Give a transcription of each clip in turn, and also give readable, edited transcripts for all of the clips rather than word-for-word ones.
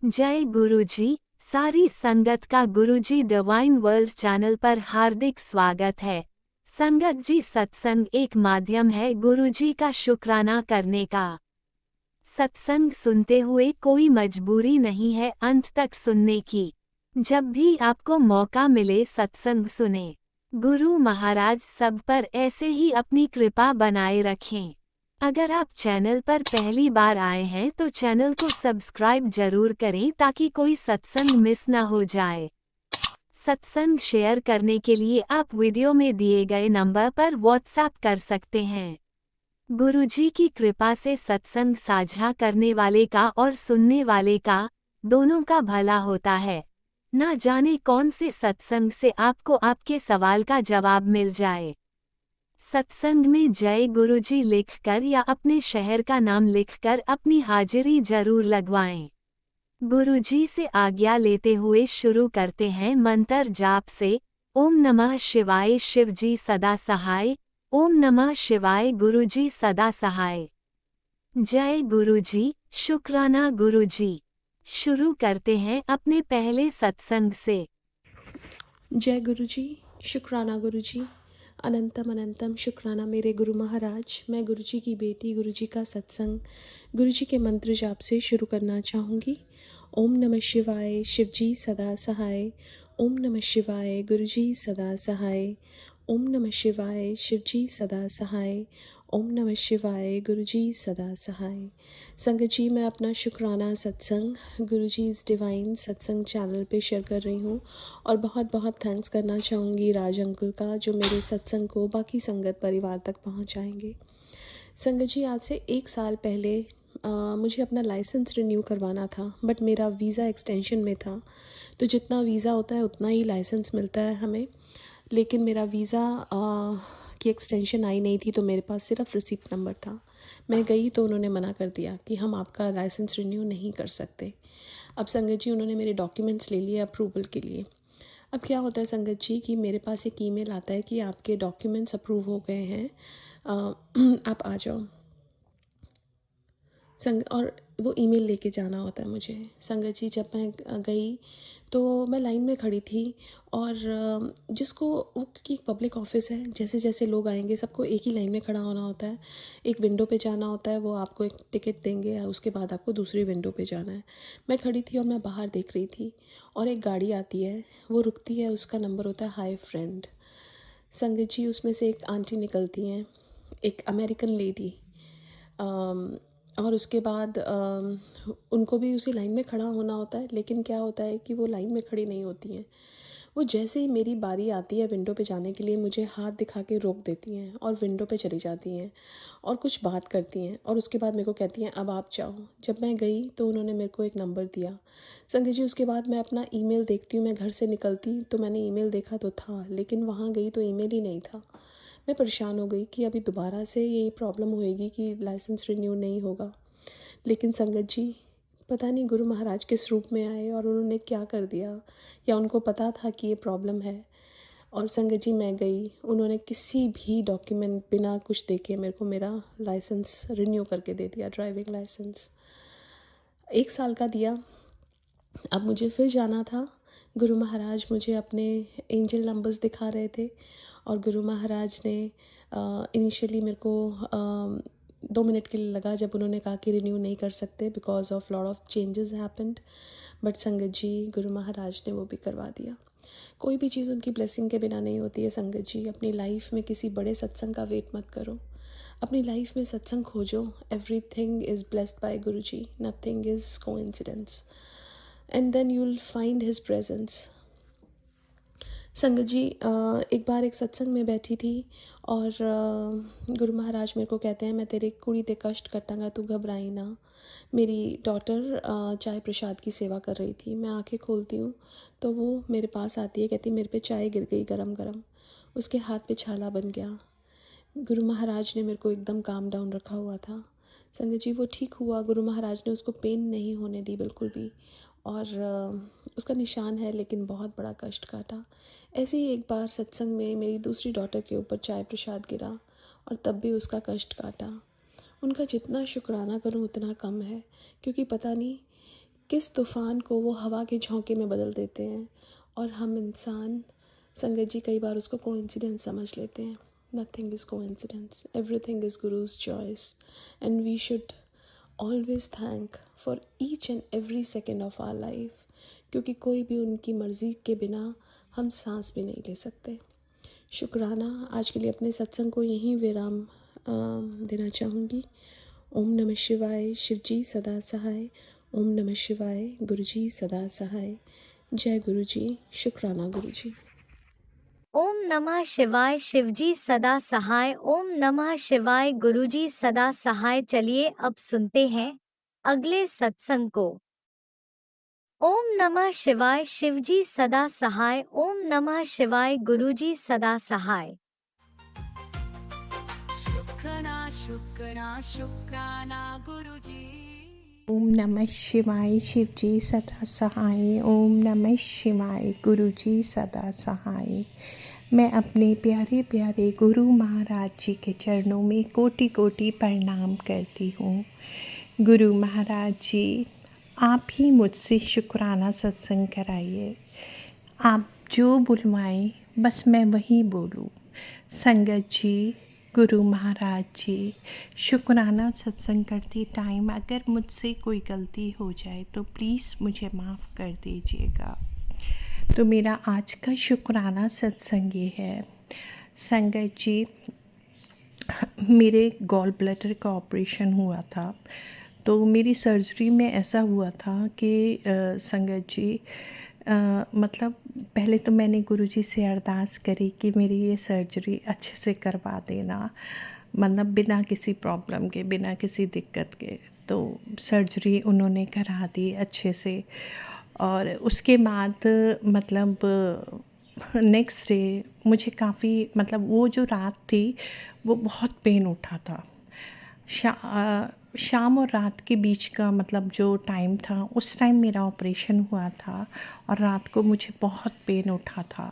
जय गुरुजी। सारी संगत का गुरुजी डिवाइन वर्ल्ड चैनल पर हार्दिक स्वागत है। संगत जी, सत्संग एक माध्यम है गुरुजी का शुक्राना करने का। सत्संग सुनते हुए कोई मजबूरी नहीं है अंत तक सुनने की। जब भी आपको मौका मिले सत्संग सुने। गुरु महाराज सब पर ऐसे ही अपनी कृपा बनाए रखें। अगर आप चैनल पर पहली बार आए हैं तो चैनल को सब्सक्राइब जरूर करें ताकि कोई सत्संग मिस ना हो जाए। सत्संग शेयर करने के लिए आप वीडियो में दिए गए नंबर पर व्हाट्सएप कर सकते हैं। गुरुजी की कृपा से सत्संग साझा करने वाले का और सुनने वाले का, दोनों का भला होता है। ना जाने कौन से सत्संग से आपको आपके सवाल का जवाब मिल जाए। सत्संग में जय गुरुजी लिखकर या अपने शहर का नाम लिखकर अपनी हाजिरी जरूर लगवाएं। गुरुजी से आज्ञा लेते हुए शुरू करते हैं मंत्र जाप से। ओम नमः शिवाय शिवजी सदा सहाय। ओम नमः शिवाय गुरुजी सदा सहाय। जय गुरुजी, शुक्राना गुरुजी। शुरू करते हैं अपने पहले सत्संग से। जय गुरुजी, शुक्राना गुरुजी, अनंतम अनंतम शुक्राना मेरे गुरु महाराज। मैं गुरुजी की बेटी, गुरुजी का सत्संग गुरुजी के मंत्र जाप से शुरू करना चाहूँगी। ओम नमः शिवाय शिवजी सदा सहाय। ओम नमः शिवाय गुरुजी सदा सहाय। ओम नमः शिवाय शिवजी सदा सहाय। ओम नमः शिवाय गुरुजी सदा सहाय। संगत जी, मैं अपना शुक्राना सत्संग गुरुजी इस डिवाइन सत्संग चैनल पे शेयर कर रही हूँ और बहुत बहुत थैंक्स करना चाहूँगी राज अंकल का, जो मेरे सत्संग को बाकी संगत परिवार तक पहुँचाएंगे। संगत जी, आज से 1 साल पहले मुझे अपना लाइसेंस रिन्यू करवाना था, बट मेरा वीज़ा एक्सटेंशन में था। तो जितना वीज़ा होता है उतना ही लाइसेंस मिलता है हमें, लेकिन मेरा वीज़ा की एक्सटेंशन आई नहीं थी, तो मेरे पास सिर्फ रिसिप्ट नंबर था। मैं गई तो उन्होंने मना कर दिया कि हम आपका लाइसेंस रिन्यू नहीं कर सकते। अब संगत जी, उन्होंने मेरे डॉक्यूमेंट्स ले लिए अप्रूवल के लिए। अब क्या होता है संगत जी कि मेरे पास एक ईमेल आता है कि आपके डॉक्यूमेंट्स अप्रूव हो गए हैं, आप आ जाओ। और वो ईमेल लेके जाना होता है मुझे। संगत जी, जब मैं गई तो मैं लाइन में खड़ी थी और जिसको वो, क्योंकि एक पब्लिक ऑफिस है, जैसे जैसे लोग आएंगे सबको एक ही लाइन में खड़ा होना होता है। एक विंडो पे जाना होता है, वो आपको एक टिकट देंगे, उसके बाद आपको दूसरी विंडो पे जाना है। मैं खड़ी थी और मैं बाहर देख रही थी और एक गाड़ी आती है, वो रुकती है, उसका नंबर होता है हाय फ्रेंड। संगत जी, उसमें से एक आंटी निकलती हैं, एक अमेरिकन लेडी, और उसके बाद उनको भी उसी लाइन में खड़ा होना होता है। लेकिन क्या होता है कि वो लाइन में खड़ी नहीं होती हैं। वो जैसे ही मेरी बारी आती है विंडो पे जाने के लिए, मुझे हाथ दिखा के रोक देती हैं और विंडो पे चली जाती हैं और कुछ बात करती हैं और उसके बाद मेरे को कहती हैं अब आप जाओ। जब मैं गई तो उन्होंने मेरे को एक नंबर दिया। संगत जी, उसके बाद मैं अपना ईमेल देखती हूँ। मैं घर से निकलती तो मैंने ईमेल देखा तो था, लेकिन वहाँ गई तो ईमेल ही नहीं था। मैं परेशान हो गई कि अभी दोबारा से यही प्रॉब्लम होएगी कि लाइसेंस रिन्यू नहीं होगा। लेकिन संगत जी, पता नहीं गुरु महाराज किस रूप में आए और उन्होंने क्या कर दिया, या उनको पता था कि ये प्रॉब्लम है। और संगत जी, मैं गई, उन्होंने किसी भी डॉक्यूमेंट बिना कुछ देखे मेरे को मेरा लाइसेंस रिन्यू करके दे दिया, ड्राइविंग लाइसेंस 1 साल का दिया। अब मुझे फिर जाना था। गुरु महाराज मुझे अपने एंजल नंबर्स दिखा रहे थे और गुरु महाराज ने इनिशियली मेरे को 2 मिनट के लिए लगा जब उन्होंने कहा कि रिन्यू नहीं कर सकते because of lot of changes happened. But संगत जी, गुरु महाराज ने वो भी करवा दिया। कोई भी चीज़ उनकी ब्लेसिंग के बिना नहीं होती है संगत जी। अपनी लाइफ में किसी बड़े सत्संग का वेट मत करो, अपनी लाइफ में सत्संग खोजो। Everything is blessed by Guru ji, nothing is coincidence, and then you will find his presence. संगत जी, एक बार एक सत्संग में बैठी थी और गुरु महाराज मेरे को कहते हैं, मैं तेरे कुड़ी ते कष्ट कटांगा, तू घबराई ना। मेरी डॉटर चाय प्रसाद की सेवा कर रही थी। मैं आंखें खोलती हूँ तो वो मेरे पास आती है, कहती मेरे पे चाय गिर गई गरम गरम, उसके हाथ पे छाला बन गया। गुरु महाराज ने मेरे को एकदम काम डाउन रखा हुआ था। संगत जी, वो ठीक हुआ। गुरु महाराज ने उसको पेन नहीं होने दी बिल्कुल भी, और उसका निशान है लेकिन बहुत बड़ा कष्ट काटा। ऐसे ही एक बार सत्संग में मेरी दूसरी डॉटर के ऊपर चाय प्रसाद गिरा और तब भी उसका कष्ट काटा। उनका जितना शुक्राना करूं उतना कम है, क्योंकि पता नहीं किस तूफ़ान को वो हवा के झोंके में बदल देते हैं, और हम इंसान संगत जी कई बार उसको कोइंसिडेंस समझ लेते हैं। Nothing is coincidence, everything is Guru's choice, and we should always thank for each and every second of our life, क्योंकि कोई भी उनकी मर्ज़ी के बिना हम सांस भी नहीं ले सकते। शुक्राना। आज के लिए अपने सत्संग को यहीं विराम देना चाहूँगी। ओम नमः शिवाय। शिवजी सदा सहाय। ओम नमः शिवाय। गुरुजी सदा सहाय। जय गुरुजी। शुक्राना गुरुजी। ओम नमः शिवाय। शिवजी सदा सहाय। ओम नमः शिवाय। गुरुजी सदा सहाय। चलिए अब सुनते हैं अगले सत्संग को। ओम नमः शिवाय। शिवजी सदा सहाय। ओम नमः शिवाय। गुरुजी सदा सहाय। शुक्राना गुरुजी। ओम नमः शिवाय। शिवजी सदा सहाय। ओम नमः शिवाय। गुरुजी सदा सहाय। मैं अपने प्यारे प्यारे गुरु महाराज जी के चरणों में कोटि कोटि प्रणाम करती हूँ। गुरु महाराज जी, आप ही मुझसे शुक्राना सत्संग कराइए। आप जो बुलवाएं बस मैं वही बोलूँ। संगत जी, गुरु महाराज जी, शुक्राना सत्संग करते टाइम अगर मुझसे कोई गलती हो जाए तो प्लीज़ मुझे माफ़ कर दीजिएगा। तो मेरा आज का शुक्राना सत्संग ये है। संगत जी, मेरे गॉल ब्लैडर का ऑपरेशन हुआ था, तो मेरी सर्जरी में ऐसा हुआ था कि संगत जी मतलब पहले तो मैंने गुरुजी से अरदास करी कि मेरी ये सर्जरी अच्छे से करवा देना, मतलब बिना किसी प्रॉब्लम के, बिना किसी दिक्कत के। तो सर्जरी उन्होंने करा दी अच्छे से, और उसके बाद मतलब नेक्स्ट डे मुझे काफ़ी, मतलब वो जो रात थी वो बहुत पेन उठा था। शाम और रात के बीच का मतलब जो टाइम था, उस टाइम मेरा ऑपरेशन हुआ था और रात को मुझे बहुत पेन उठा था,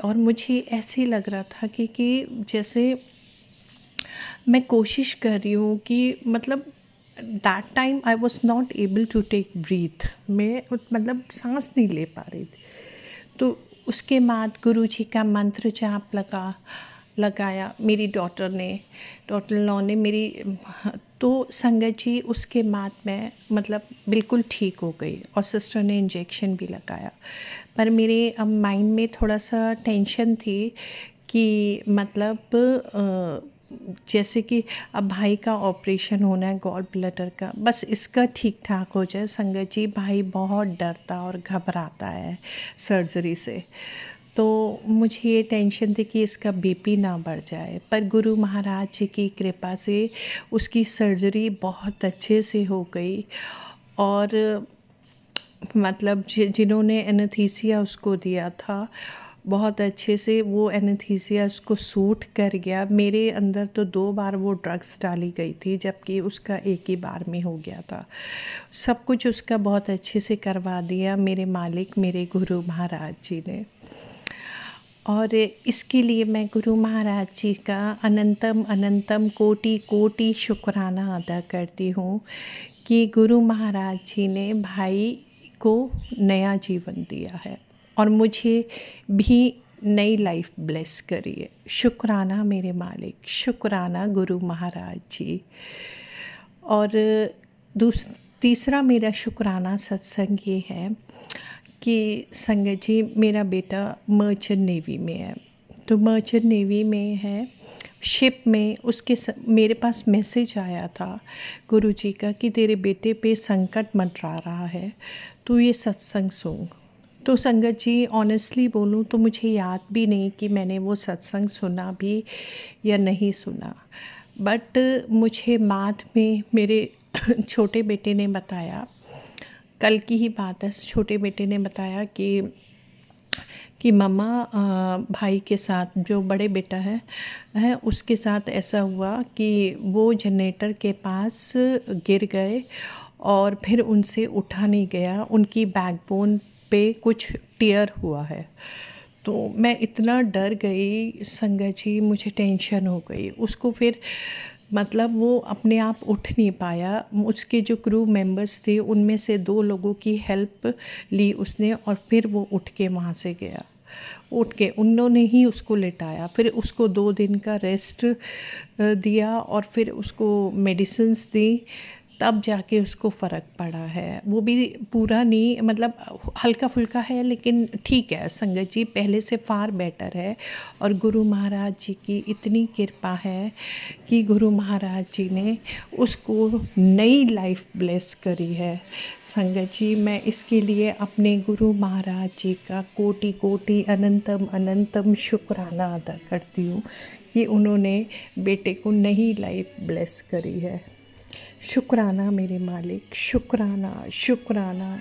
और मुझे ऐसे लग रहा था कि जैसे मैं कोशिश कर रही हूँ कि मतलब that time I was not able to take breath, मैं मतलब सांस नहीं ले पा रही थी। तो उसके बाद गुरुजी का मंत्र जाप लगाया मेरी डॉटर लॉ ने मेरी, तो संगत जी उसके बाद मैं मतलब बिल्कुल ठीक हो गई, और सिस्टर ने इंजेक्शन भी लगाया। पर मेरे अब माइंड में थोड़ा सा टेंशन थी कि मतलब जैसे कि अब भाई का ऑपरेशन होना है गॉल ब्लैडर का, बस इसका ठीक ठाक हो जाए। संगत जी, भाई बहुत डरता और घबराता है सर्जरी से, तो मुझे ये टेंशन थी कि इसका बीपी ना बढ़ जाए। पर गुरु महाराज जी की कृपा से उसकी सर्जरी बहुत अच्छे से हो गई, और मतलब जिन्होंने एनेस्थीसिया उसको दिया था बहुत अच्छे से वो एनेस्थीसिया उसको सूट कर गया। मेरे अंदर तो 2 बार वो ड्रग्स डाली गई थी, जबकि उसका एक ही बार में हो गया था। सब कुछ उसका बहुत अच्छे से करवा दिया मेरे मालिक, मेरे गुरु महाराज जी ने। और इसके लिए मैं गुरु महाराज जी का अनंतम अनंतम कोटि कोटि शुक्राना अदा करती हूँ कि गुरु महाराज जी ने भाई को नया जीवन दिया है और मुझे भी नई लाइफ ब्लेस करी है। शुक्राना मेरे मालिक, शुक्राना गुरु महाराज जी। और तीसरा मेरा शुक्राना सत्संग ये है कि संगत जी, मेरा बेटा मर्चेंट नेवी में है। तो मर्चेंट नेवी में है, शिप में, उसके मेरे पास मैसेज आया था गुरुजी का कि तेरे बेटे पे संकट मंडरा रहा है, तो ये सत्संग सुन। तो संगत जी, ऑनेस्टली बोलूँ तो मुझे याद भी नहीं कि मैंने वो सत्संग सुना भी या नहीं सुना, बट मुझे बाद में मेरे छोटे बेटे ने बताया, कल की ही बात है, छोटे बेटे ने बताया कि मम्मा भाई के साथ, जो बड़े बेटा है उसके साथ ऐसा हुआ कि वो जनरेटर के पास गिर गए और फिर उनसे उठा नहीं गया, उनकी बैकबोन पे कुछ टियर हुआ है। तो मैं इतना डर गई संगत जी, मुझे टेंशन हो गई। उसको फिर मतलब वो अपने आप उठ नहीं पाया। उसके जो क्रू मेंबर्स थे उनमें से 2 लोगों की हेल्प ली उसने और फिर वो उठ के वहाँ से गया। उठ के उन्होंने ही उसको लिटाया, फिर उसको 2 दिन का रेस्ट दिया और फिर उसको मेडिसिन्स दी, तब जाके उसको फ़र्क पड़ा है। वो भी पूरा नहीं, मतलब हल्का फुल्का है लेकिन ठीक है संगत जी, पहले से फ़ार बेटर है। और गुरु महाराज जी की इतनी कृपा है कि गुरु महाराज जी ने उसको नई लाइफ ब्लेस करी है। संगत जी, मैं इसके लिए अपने गुरु महाराज जी का कोटि कोटि अनंतम अनंतम शुक्राना अदा करती हूँ कि उन्होंने बेटे को नई लाइफ ब्लेस करी है। शुक्राना मेरे मालिक, शुक्राना शुक्राना।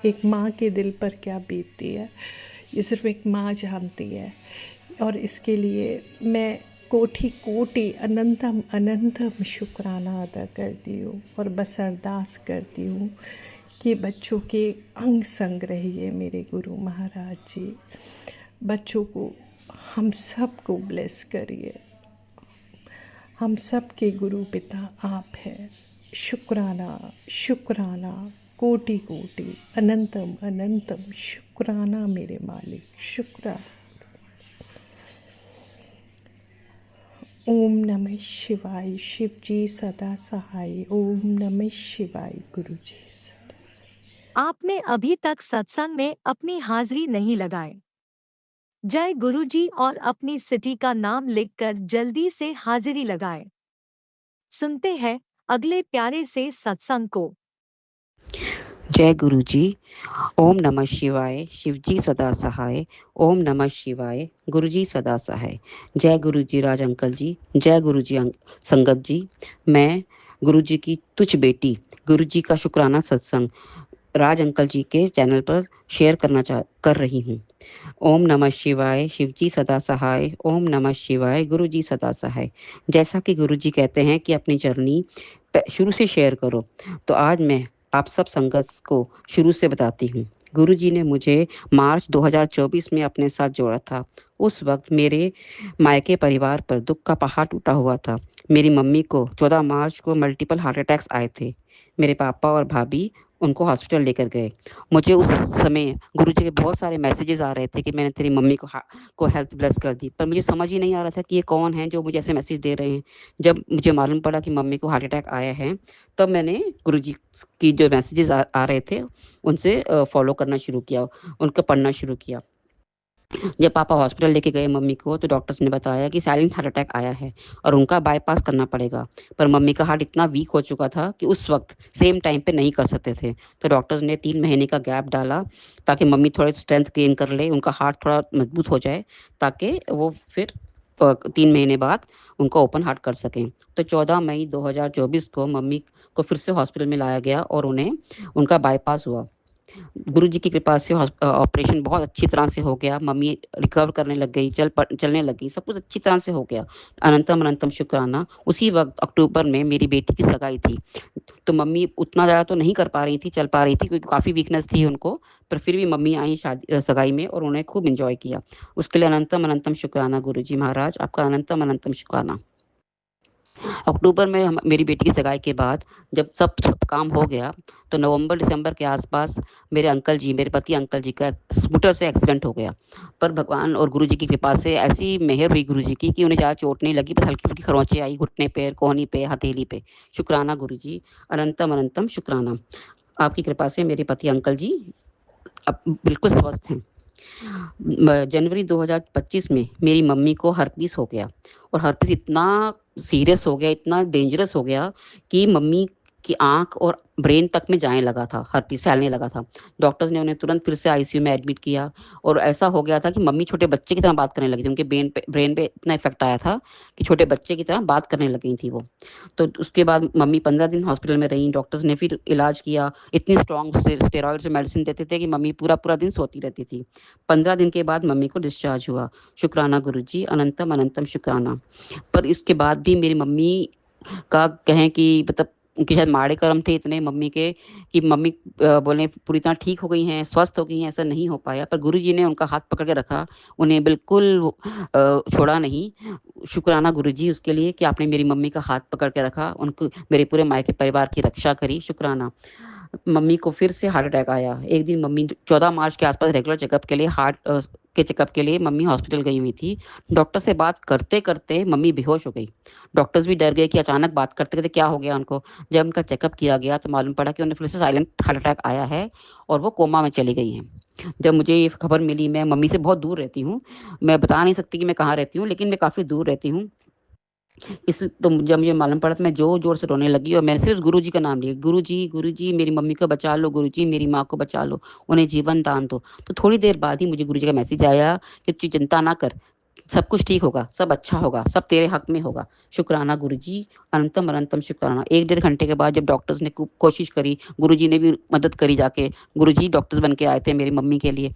एक माँ के दिल पर क्या बीतती है ये सिर्फ़ एक माँ जानती है। और इसके लिए मैं कोटि कोटि अनंतम अनंतम शुक्राना अदा करती हूँ और बस अरदास करती हूँ कि बच्चों के अंग संग रहिए मेरे गुरु महाराज जी। बच्चों को हम सब को ब्लेस करिए। हम सब के गुरु पिता आप हैं। शुक्राना शुक्राना, कोटि कोटि अनंतम अनंतम शुक्राना मेरे मालिक, शुक्राना। ओम नमः शिवाय, शिव जी सदा सहाय। ओम नमः शिवाय, गुरु जी सदा सहाय। आपने अभी तक सत्संग में अपनी हाजिरी नहीं लगाए। जय गुरुजी और अपनी सिटी का नाम लिखकर जल्दी से हाजिरी लगाएं। सुनते हैं अगले प्यारे से सत्संग को। जय गुरु जी। ओम नमः शिवाय, शिव जी सदा सहाय। ओम नमः शिवाय, गुरु जी सदा सहाय। जय गुरु जी राज अंकल जी, जय गुरु जी संगत जी। मैं गुरु जी की तुझ बेटी, गुरु जी का शुक्राना सत्संग राज अंकल जी के चैनल पर शेयर कर रही हूँ। ओम नमः शिवाय, शिव जी सदा सहाय। ओम नमः शिवाय, गुरु जी सदा सहाय। जैसा कि गुरु जी कहते हैं कि अपनी जर्नी शुरू से शेयर करो, तो आज मैं आप सब संगत को शुरू से बताती हूँ। गुरु जी ने मुझे मार्च 2024 में अपने साथ जोड़ा था। उस वक्त मेरे मायके परिवार पर दुख का पहाड़ टूटा हुआ था। मेरी मम्मी को 14 मार्च को मल्टीपल हार्ट अटैक्स आए थे। मेरे पापा और भाभी उनको हॉस्पिटल लेकर गए। मुझे उस समय गुरुजी के बहुत सारे मैसेजेस आ रहे थे कि मैंने तेरी मम्मी को हेल्थ ब्लेस कर दी, पर मुझे समझ ही नहीं आ रहा था कि ये कौन है जो मुझे ऐसे मैसेज दे रहे हैं। जब मुझे मालूम पड़ा कि मम्मी को हार्ट अटैक आया है, तब मैंने गुरुजी की जो मैसेजेस आ रहे थे उनसे फॉलो करना शुरू किया, उनको पढ़ना शुरू किया। जब पापा हॉस्पिटल लेके गए मम्मी को, तो डॉक्टर्स ने बताया कि साइलेंट हार्ट अटैक आया है और उनका बाईपास करना पड़ेगा। पर मम्मी का हार्ट इतना वीक हो चुका था कि उस वक्त सेम टाइम पे नहीं कर सकते थे। तो डॉक्टर्स ने 3 महीने का गैप डाला ताकि मम्मी थोड़े स्ट्रेंथ गेन कर ले, उनका हार्ट थोड़ा मजबूत हो जाए, ताकि वो फिर 3 महीने बाद उनको ओपन हार्ट कर सकें। तो 14 मई 2024 को मम्मी को फिर से हॉस्पिटल में लाया गया और उनका बाईपास हुआ। गुरु जी की कृपा से ऑपरेशन बहुत अच्छी तरह से हो गया। मम्मी रिकवर करने लग गई, चलने लग गई, सब कुछ अच्छी तरह से हो गया। अनंतम अनंतम शुक्राना। उसी वक्त अक्टूबर में मेरी बेटी की सगाई थी, तो मम्मी उतना ज़्यादा तो नहीं कर पा रही थी, चल पा रही थी, क्योंकि काफ़ी वीकनेस थी उनको। पर फिर भी मम्मी आई शादी सगाई में और उन्होंने खूब इंजॉय किया। उसके लिए अनंतम अनंतम शुक्राना गुरु जी महाराज, आपका अनंतम अनंतम शुक्राना। अक्टूबर में मेरी बेटी की सगाई के बाद जब सब काम हो गया, तो नवंबर दिसंबर के आसपास मेरे पति अंकल जी का स्कूटर से एक्सीडेंट हो गया। पर भगवान और गुरु जी की कृपा से ऐसी मेहर हुई गुरु जी की कि उन्हें ज़्यादा चोट नहीं लगी, बस हल्की फुल्की खरोंचे आई घुटने पे, कोहनी पे, हथेली पे। शुक्राना गुरु जी, अनंतम अनंतम शुक्राना। आपकी कृपा से मेरे पति अंकल जी अब बिल्कुल स्वस्थ हैं। जनवरी 2025 में मेरी मम्मी को हर्पीस हो गया, और हर्पीस इतना सीरियस हो गया, इतना डेंजरस हो गया कि मम्मी की आंख और ब्रेन तक में जाने लगा था, हर्पीस फैलने लगा था। डॉक्टर्स ने उन्हें तुरंत फिर से आईसीयू में एडमिट किया, और ऐसा हो गया था कि मम्मी छोटे बच्चे की तरह बात करने लगी थी। उनके ब्रेन पे इतना इफेक्ट आया था कि छोटे बच्चे की तरह बात करने लगी थी वो। तो उसके बाद मम्मी 15 दिन हॉस्पिटल में रही। डॉक्टर्स ने फिर इलाज किया, इतनी स्ट्रॉन्ग स्टेरॉइड्स मेडिसिन देते थे कि मम्मी पूरा पूरा दिन सोती रहती थी। 15 दिन के बाद मम्मी को डिस्चार्ज हुआ। शुक्राना गुरु जी, अनंतम अनंतम शुक्राना। पर इसके बाद भी मेरी मम्मी का कहें कि मतलब उनके शायद माड़े कर्म थे इतने मम्मी के कि मम्मी बोले पूरी तरह ठीक हो गई हैं, स्वस्थ हो गई हैं, ऐसा नहीं हो पाया। पर गुरुजी ने उनका हाथ पकड़ के रखा, उन्हें बिल्कुल छोड़ा नहीं। शुक्राना गुरुजी उसके लिए कि आपने मेरी मम्मी का हाथ पकड़ के रखा, उनको मेरे पूरे मायके परिवार की रक्षा करी, शुक्राना। मम्मी को फिर से हार्ट अटैक आया। एक दिन मम्मी 14 मार्च के आसपास रेगुलर चेकअप के लिए के चेकअप के लिए मम्मी हॉस्पिटल गई हुई थी। डॉक्टर से बात करते करते मम्मी बेहोश हो गई। डॉक्टर्स भी डर गए कि अचानक बात करते करते क्या हो गया उनको। जब उनका चेकअप किया गया तो मालूम पड़ा कि उन्हें फिर से साइलेंट हार्ट अटैक आया है और वो कोमा में चली गई हैं। जब मुझे ये खबर मिली, मैं मम्मी से बहुत दूर रहती हूँ, मैं बता नहीं सकती कि मैं कहाँ रहती हूँ, लेकिन मैं काफ़ी दूर रहती हूँ। इस तो जब मुझे मालूम पड़ा तो मैं जोर-जोर से रोने लगी और मैंने सिर्फ़ गुरुजी का नाम लिया, "गुरुजी, गुरुजी मेरी मम्मी को बचा लो, गुरुजी मेरी माँ को बचा लो, उन्हें जीवन दान दो।" तो थोड़ी देर बाद ही मुझे गुरुजी का मैसेज आया कि "तू चिंता ना कर, सब कुछ ठीक होगा, सब अच्छा होगा, सब तेरे हक में होगा।" शुक्राना गुरुजी, अनंतम अनंतम शुक्राना। 1 डेढ़ घंटे के बाद जब डॉक्टर्स ने कोशिश करी, गुरुजी ने भी मदद करी जाके, गुरुजी डॉक्टर्स बन के आए थे मेरी मम्मी के लिए।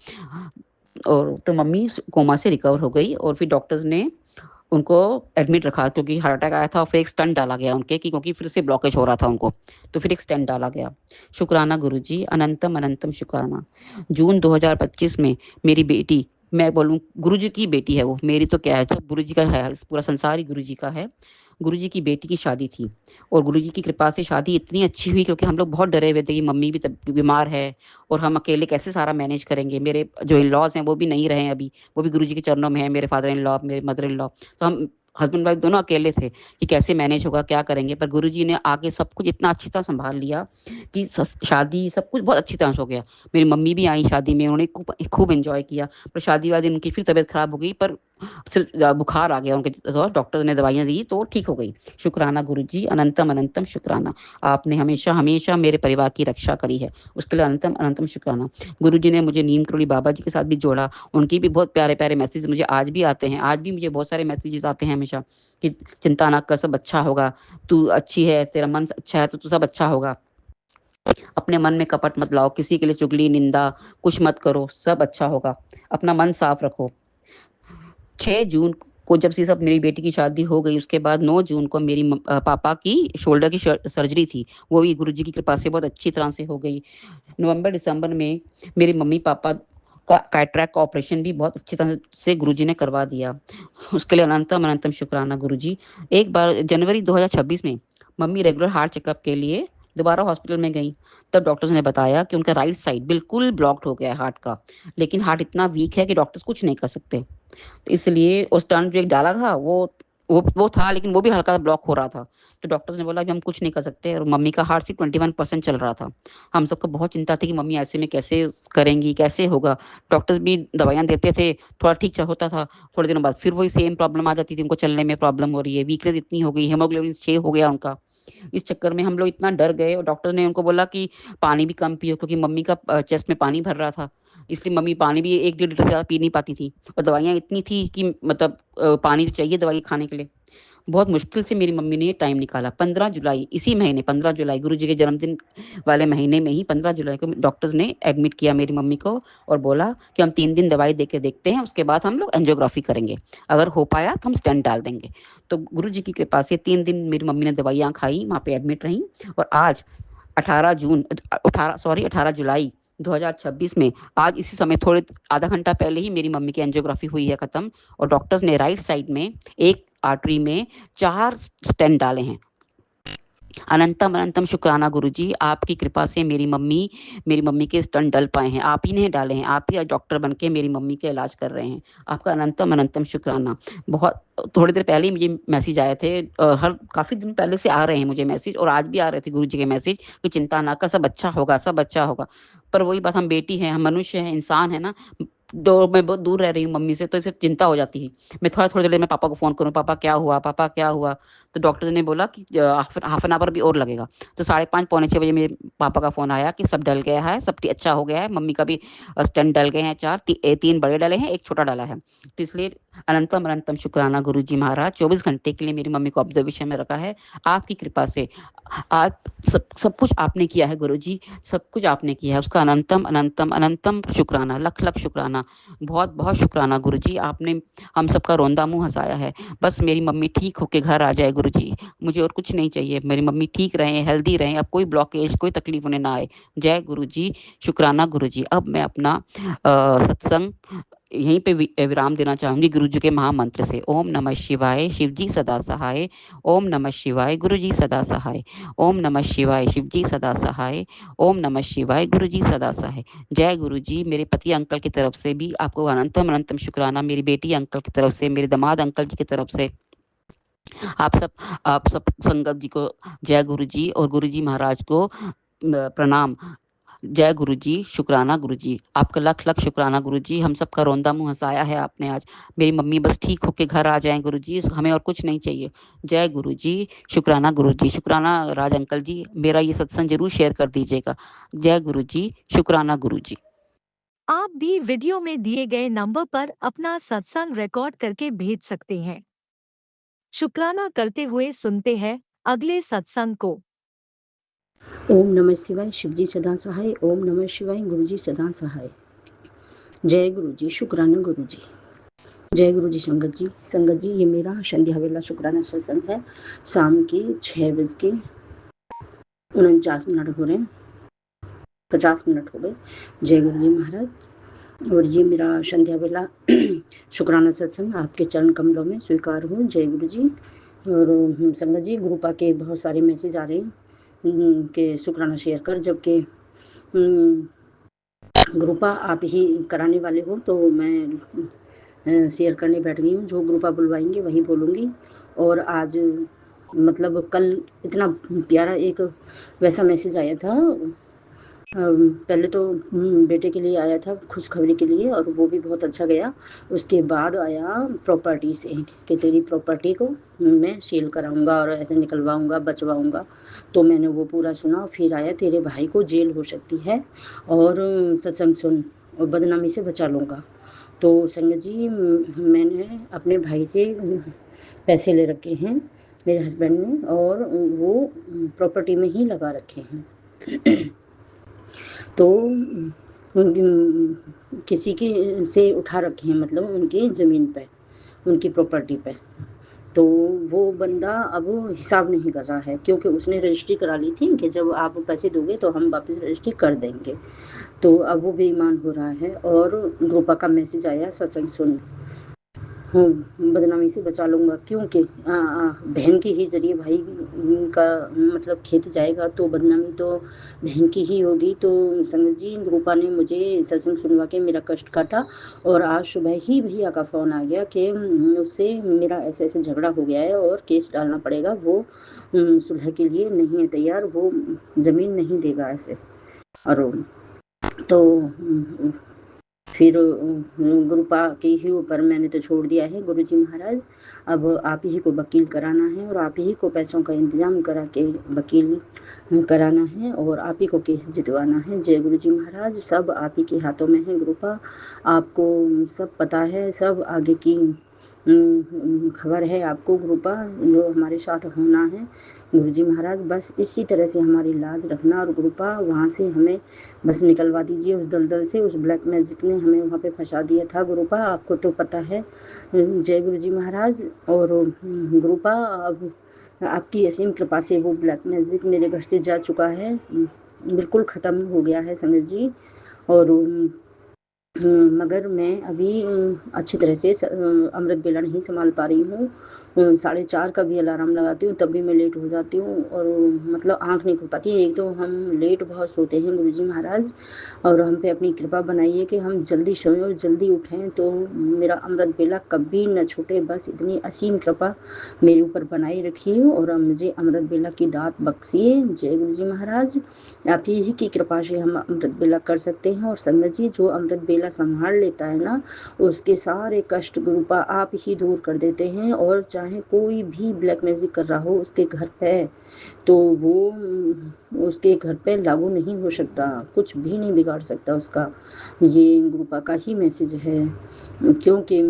और तो मम्मी कोमा से रिकवर हो गई और फिर डॉक्टर्स ने उनको एडमिट रखा क्योंकि हार्ट अटैक आया था और फिर एक स्टंट डाला गया उनके कि क्योंकि फिर से ब्लॉकेज हो रहा था उनको, तो फिर एक स्टेंट डाला गया। शुक्राना गुरुजी, अनंतम अनंतम शुक्राना। जून 2025 में मेरी बेटी, मैं बोलूँ गुरुजी की बेटी है वो, मेरी तो क्या है, सब गुरुजी का है, इस पूरा संसार ही गुरुजी का है। गुरुजी की बेटी की शादी थी और गुरुजी की कृपा से शादी इतनी अच्छी हुई क्योंकि हम लोग बहुत डरे हुए थे कि मम्मी भी तब बीमार है और हम अकेले कैसे सारा मैनेज करेंगे। मेरे जो इन-लॉज़ हैं वो भी नहीं रहे हैं अभी, वो भी गुरुजी के चरणों में हैं, मेरे फादर इन लॉ, मेरे मदर इन लॉ। तो हम हस्बैंड वाइफ दोनों अकेले थे कि कैसे मैनेज होगा, क्या करेंगे। पर गुरुजी ने आके सब कुछ इतना अच्छी तरह सँभाल लिया कि शादी सब कुछ बहुत अच्छी तरह से हो गया। मेरी मम्मी भी आई शादी में, उन्होंने खूब खूब एंजॉय किया। पर शादी वादी उनकी फिर तबीयत खराब हो गई, पर सिर्फ बुखार आ गया उनके, तो डॉक्टर ने दवाइयाँ दी तो ठीक हो गई। शुक्राना गुरुजी, अनंतम अनंतम शुक्राना। आपने हमेशा हमेशा मेरे परिवार की रक्षा करी है, उसके लिए अनंतम अनंतम शुक्राना। गुरुजी ने मुझे नीम करोली बाबा जी के साथ भी जोड़ा, उनके भी बहुत प्यारे-प्यारे मैसेज मुझे आज भी आते हैं। आज भी मुझे बहुत सारे मैसेजेस आते हैं हमेशा कि चिंता ना कर, सब अच्छा होगा, तू अच्छी है, तेरा मन अच्छा है तो सब अच्छा होगा। अपने मन में कपट मत लाओ, किसी के लिए चुगली, निंदा कुछ मत करो, सब अच्छा होगा। अपना मन साफ रखो। 6 जून को जब से सब मेरी बेटी की शादी हो गई, उसके बाद 9 जून को मेरी पापा की शोल्डर की सर्जरी थी, वो भी गुरुजी की कृपा से बहुत अच्छी तरह से हो गई। नवंबर दिसंबर में मेरे मम्मी-पापा का कैटरैक्ट का ऑपरेशन भी बहुत अच्छी तरह से गुरुजी ने करवा दिया। उसके लिए अनंतम अनंतम शुक्राना गुरुजी। एक बार जनवरी 2026 में मम्मी रेगुलर हार्ट चेकअप के लिए दोबारा हॉस्पिटल में गईं। तब डॉक्टर्स ने बताया कि उनका राइट साइड बिल्कुल ब्लॉक्ड हो गया है हार्ट का, लेकिन हार्ट इतना वीक है कि डॉक्टर्स कुछ नहीं कर सकते। तो इसलिए उस टर्न जो एक डाला था वो था, लेकिन वो भी हल्का ब्लॉक हो रहा था। तो डॉक्टर्स ने बोला कि हम कुछ नहीं कर सकते और मम्मी का हार्ट सिर्फ 21% चल रहा था। हम सबको बहुत चिंता थी कि मम्मी ऐसे में कैसे करेंगी, कैसे होगा। डॉक्टर्स भी दवाइयाँ देते थे, थोड़ा ठीक च होता था, थोड़े दिनों बाद फिर वही सेम प्रॉब्लम आ जाती थी, उनको चलने में प्रॉब्लम हो रही है, वीकनेस इतनी हो गई, हीमोग्लोबिन 6 हो गया उनका। इस चक्कर में हम लोग इतना डर गए और डॉक्टर ने उनको बोला कि पानी भी कम पियो क्योंकि मम्मी का चेस्ट में पानी भर रहा था। इसलिए मम्मी पानी भी 1 डेढ़ लीटर से ज़्यादा पी नहीं पाती थी और दवाइयाँ इतनी थी कि मतलब पानी तो चाहिए दवाई खाने के लिए। बहुत मुश्किल से मेरी मम्मी ने ये टाइम निकाला। 15 जुलाई, इसी महीने 15 जुलाई गुरुजी के जन्मदिन वाले महीने में ही 15 जुलाई को डॉक्टर्स ने एडमिट किया मेरी मम्मी को और बोला कि हम 3 दिन दवाई दे के देखते हैं, उसके बाद हम लोग एंजियोग्राफी करेंगे। अगर हो पाया तो हम स्टेंट डाल देंगे। तो गुरुजी की कृपा से 3 दिन मेरी मम्मी ने दवाइयाँ खाई, वहाँ पे एडमिट रहीं और आज 18 जुलाई 2026 में आज इसी समय थोड़े आधा घंटा पहले ही मेरी मम्मी की एंजियोग्राफी हुई है खत्म और डॉक्टर्स ने राइट साइड में एक आर्टरी में 4 स्टेंट डाले हैं। अनंतम अनंतम शुक्राना गुरुजी, आपकी कृपा से मेरी मम्मी के स्टंट डल पाए हैं। आप ही ने डाले हैं, आप ही आज डॉक्टर बन के मेरी मम्मी का इलाज कर रहे हैं। आपका अनंतम अनंतम शुक्राना। बहुत थोड़ी देर पहले ही मुझे मैसेज आए थे, हर काफ़ी दिन पहले से आ रहे हैं मुझे मैसेज और आज भी आ रहे थे गुरुजी के मैसेज कि चिंता ना कर, सब अच्छा होगा, सब अच्छा होगा। पर वही बात, हम बेटी हैं, हम मनुष्य हैं, इंसान है ना, मैं बहुत दूर रह रही हूँ मम्मी से, तो इसे चिंता हो जाती है। मैं थोड़ी देर में पापा को फ़ोन करूँ, पापा क्या हुआ, पापा क्या हुआ? तो डॉक्टर ने बोला कि हाफ एन आवर भी और लगेगा। तो 5:30 पौने 6 बजे मेरे पापा का फ़ोन आया कि सब डल गया है, सब अच्छा हो गया है, मम्मी का भी स्टेंट डल गए हैं 4, 3 बड़े डले हैं, 1 छोटा डला है। तो इसलिए अनंतम अनंतम शुक्राना गुरुजी महाराज, 24 घंटे के लिए मेरी मम्मी को ऑब्जर्वेशन में रखा है। आपकी कृपा से आज सब कुछ आपने किया है गुरुजी, सब कुछ आपने किया है, उसका अनंतम अनंतम अनंतम शुक्राना, लख लख शुक्राना। बहुत बहुत शुक्राना गुरुजी, आपने हम सबका रोंदा मुँह हँसाया है। बस मेरी मम्मी ठीक होके घर आ जाए गुरुजी, मुझे और कुछ नहीं चाहिए। मेरी मम्मी ठीक रहें, हेल्दी रहें, अब कोई ब्लॉकेज, कोई तकलीफ उन्हें ना आए। जय गुरुजी, शुक्राना गुरुजी। अब मैं अपना सत्संग यहीं पे विराम देना चाहूँगी गुरुजी के महामंत्र से। ओम नमः शिवाय, शिवजी सदा सहाय। ओम नमः शिवाय, गुरुजी सदा सहाय। ओम नमः शिवाय, शिवजी सदा सहाय। ओम नमः शिवाय, गुरुजी सदा सहाय। जय गुरुजी। मेरे पति अंकल की तरफ से भी आपको अनंतम अनंतम शुक्राना। मेरी बेटी अंकल की तरफ से, मेरे दामाद अंकल जी की तरफ से, आप सब संगत जी को जय गुरुजी और गुरुजी महाराज को प्रणाम। जय गुरुजी, शुक्राना गुरुजी। आपका लख लख शुक्राना गुरुजी। हम सबका रोंदा मुंह हंसाया है आपने आज। मेरी मम्मी बस ठीक होके घर आ जाएं गुरुजी, हमें और कुछ नहीं चाहिए। जय गुरुजी, शुक्राना गुरुजी। शुक्राना राज अंकल जी, मेरा ये सत्संग जरूर शेयर कर दीजिएगा। जय गुरुजी, शुक्राना गुरुजी। आप भी वीडियो में दिए गए नंबर पर अपना सत्संग रिकॉर्ड करके भेज सकते हैं। शुक्राना करते हुए सुनते हैं अगले सत्संग को। ओम नमः शिवाय, शिवजी सदा सहाय। ओम नमः शिवाय, गुरुजी सदा सहाय। जय गुरुजी, शुक्राना गुरुजी। जय गुरुजी। संगत जी ये मेरा संध्या वेला शुक्राना सत्संग है। शाम के 6:49 हो रहे हैं, 50 मिनट हो गए। जय गुरुजी महाराज। और ये मेरा संध्या वेला शुक्राना सत्संग आपके चरण कमलों में स्वीकार हो। जय गुरुजी। और संगत जी, ग्रुपा के बहुत सारे मैसेज आ रहे हैं कि शुक्राना शेयर कर, जबकि ग्रुपा आप ही कराने वाले हो, तो मैं शेयर करने बैठ गई हूँ। जो ग्रुपा बुलवाएंगे वही बोलूँगी। और आज मतलब कल इतना प्यारा एक वैसा मैसेज आया था। पहले तो बेटे के लिए आया था, खुशखबरी के लिए, और वो भी बहुत अच्छा गया। उसके बाद आया प्रॉपर्टी से कि तेरी प्रॉपर्टी को मैं सेल कराऊंगा और ऐसे निकलवाऊंगा, बचवाऊंगा। तो मैंने वो पूरा सुना। फिर आया तेरे भाई को जेल हो सकती है और सत्संग सुन और बदनामी से बचा लूँगा। तो संगत जी, मैंने अपने भाई से पैसे ले रखे हैं मेरे हस्बैंड ने, और वो प्रॉपर्टी में ही लगा रखे हैं। तो किसी के से उठा रखे हैं, मतलब उनकी ज़मीन पे, उनकी प्रॉपर्टी पे। तो वो बंदा अब हिसाब नहीं कर रहा है, क्योंकि उसने रजिस्ट्री करा ली थी कि जब आप पैसे दोगे तो हम वापस रजिस्ट्री कर देंगे। तो अब वो बेईमान हो रहा है। और ग्रुपा का मैसेज आया, सत्संग सुन, बदनामी से बचा लूँगा, क्योंकि बहन के ही जरिए भाई का मतलब खेत जाएगा, तो बदनामी तो बहन की ही होगी। तो संगत जी, रूपा ने मुझे सत्संग सुनवा के मेरा कष्ट काटा। और आज सुबह ही भैया का फ़ोन आ गया कि उससे मेरा ऐसे ऐसे झगड़ा हो गया है और केस डालना पड़ेगा। वो सुलह के लिए नहीं है तैयार, वो ज़मीन नहीं देगा ऐसे। और तो फिर गुरुपा के ही ऊपर मैंने तो छोड़ दिया है। गुरुजी महाराज, अब आप ही को वकील कराना है और आप ही को पैसों का इंतजाम करा के वकील कराना है और आप ही को केस जितवाना है। जय गुरुजी महाराज। सब आप ही के हाथों में है गुरुपा, आपको सब पता है, सब आगे की खबर है आपको गुरुपा, जो हमारे साथ होना है। गुरुजी महाराज, बस इसी तरह से हमारी लाज रखना, और गुरुपा वहाँ से हमें बस निकलवा दीजिए उस दलदल से। उस ब्लैक मैजिक ने हमें वहाँ पे फंसा दिया था गुरुपा, आपको तो पता है। जय गुरुजी महाराज। और गुरुपा, अब आपकी असीम कृपा से वो ब्लैक मैजिक मेरे घर से जा चुका है, बिल्कुल ख़त्म हो गया है संगत जी। और मगर मैं अभी अच्छी तरह से अमृत बेला नहीं संभाल पा रही हूँ। 4:30 का भी अलार्म लगाती हूँ, तब भी मैं लेट हो जाती हूँ, और मतलब आँख नहीं खुल पाती। एक तो हम लेट बहुत सोते हैं गुरुजी महाराज, और हम पे अपनी कृपा बनाइए कि हम जल्दी सोएं और जल्दी उठें, तो मेरा अमृत बेला कभी न छूटे। बस इतनी असीम कृपा मेरे ऊपर बनाई रखिए और मुझे अमृत बेला की दात बख्शिए। जय गुरुजी महाराज। आप ही की कृपा से हम अमृत बेला कर सकते हैं। और संगत जी, जो अमृत बेला संभाल लेता है ना, उसके सारे कष्ट गुरुपा आप ही दूर कर देते हैं। और चाहे कोई भी ब्लैक मैजिक कर रहा हो उसके घर पे, तो वो उसके घर पे लागू नहीं हो सकता, कुछ भी नहीं बिगाड़ सकता उसका। ये गुरुपा का ही मैसेज है, क्योंकि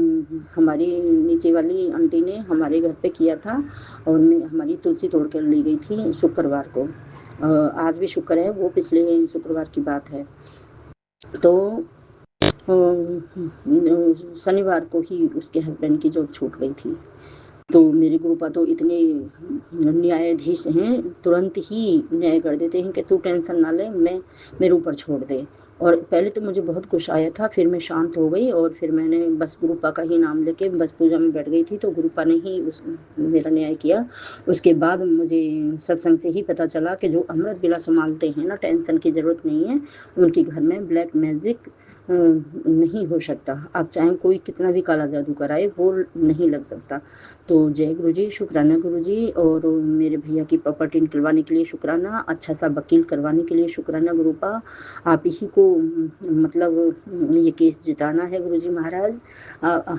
हमारी नीचे वाली आंटी ने हमारे घर पे किया था, और मैं हमारी तुलसी तोड़ कर ली गई थी शुक्रवार को। आज भी शुक्र है, वो पिछले शुक्रवार की बात है। तो शनिवार को ही उसके हस्बैंड की जॉब छूट गई थी। तो मेरे गुरुपा तो इतने न्यायाधीश हैं, तुरंत ही न्याय कर देते हैं कि तू टेंशन ना ले, मैं मेरे ऊपर छोड़ दे। और पहले तो मुझे बहुत गुस्सा आया था, फिर मैं शांत हो गई और फिर मैंने बस गुरुपा का ही नाम लेके बस पूजा में बैठ गई थी, तो गुरुपा ने ही मेरा न्याय किया। उसके बाद मुझे सत्संग से ही पता चला कि जो अमृत बिला संभालते हैं ना, टेंशन की ज़रूरत नहीं है, उनके घर में ब्लैक मैजिक नहीं हो सकता। आप चाहें कोई कितना भी काला जादू कराए, वो नहीं लग सकता। तो जय गुरु जी, शुक्राना गुरु जी। और मेरे भैया की प्रॉपर्टी निकलवाने के लिए शुक्राना, अच्छा सा वकील करवाने के लिए शुक्राना गुरुपा। आप ही को मतलब ये केस जिताना है गुरु जी महाराज।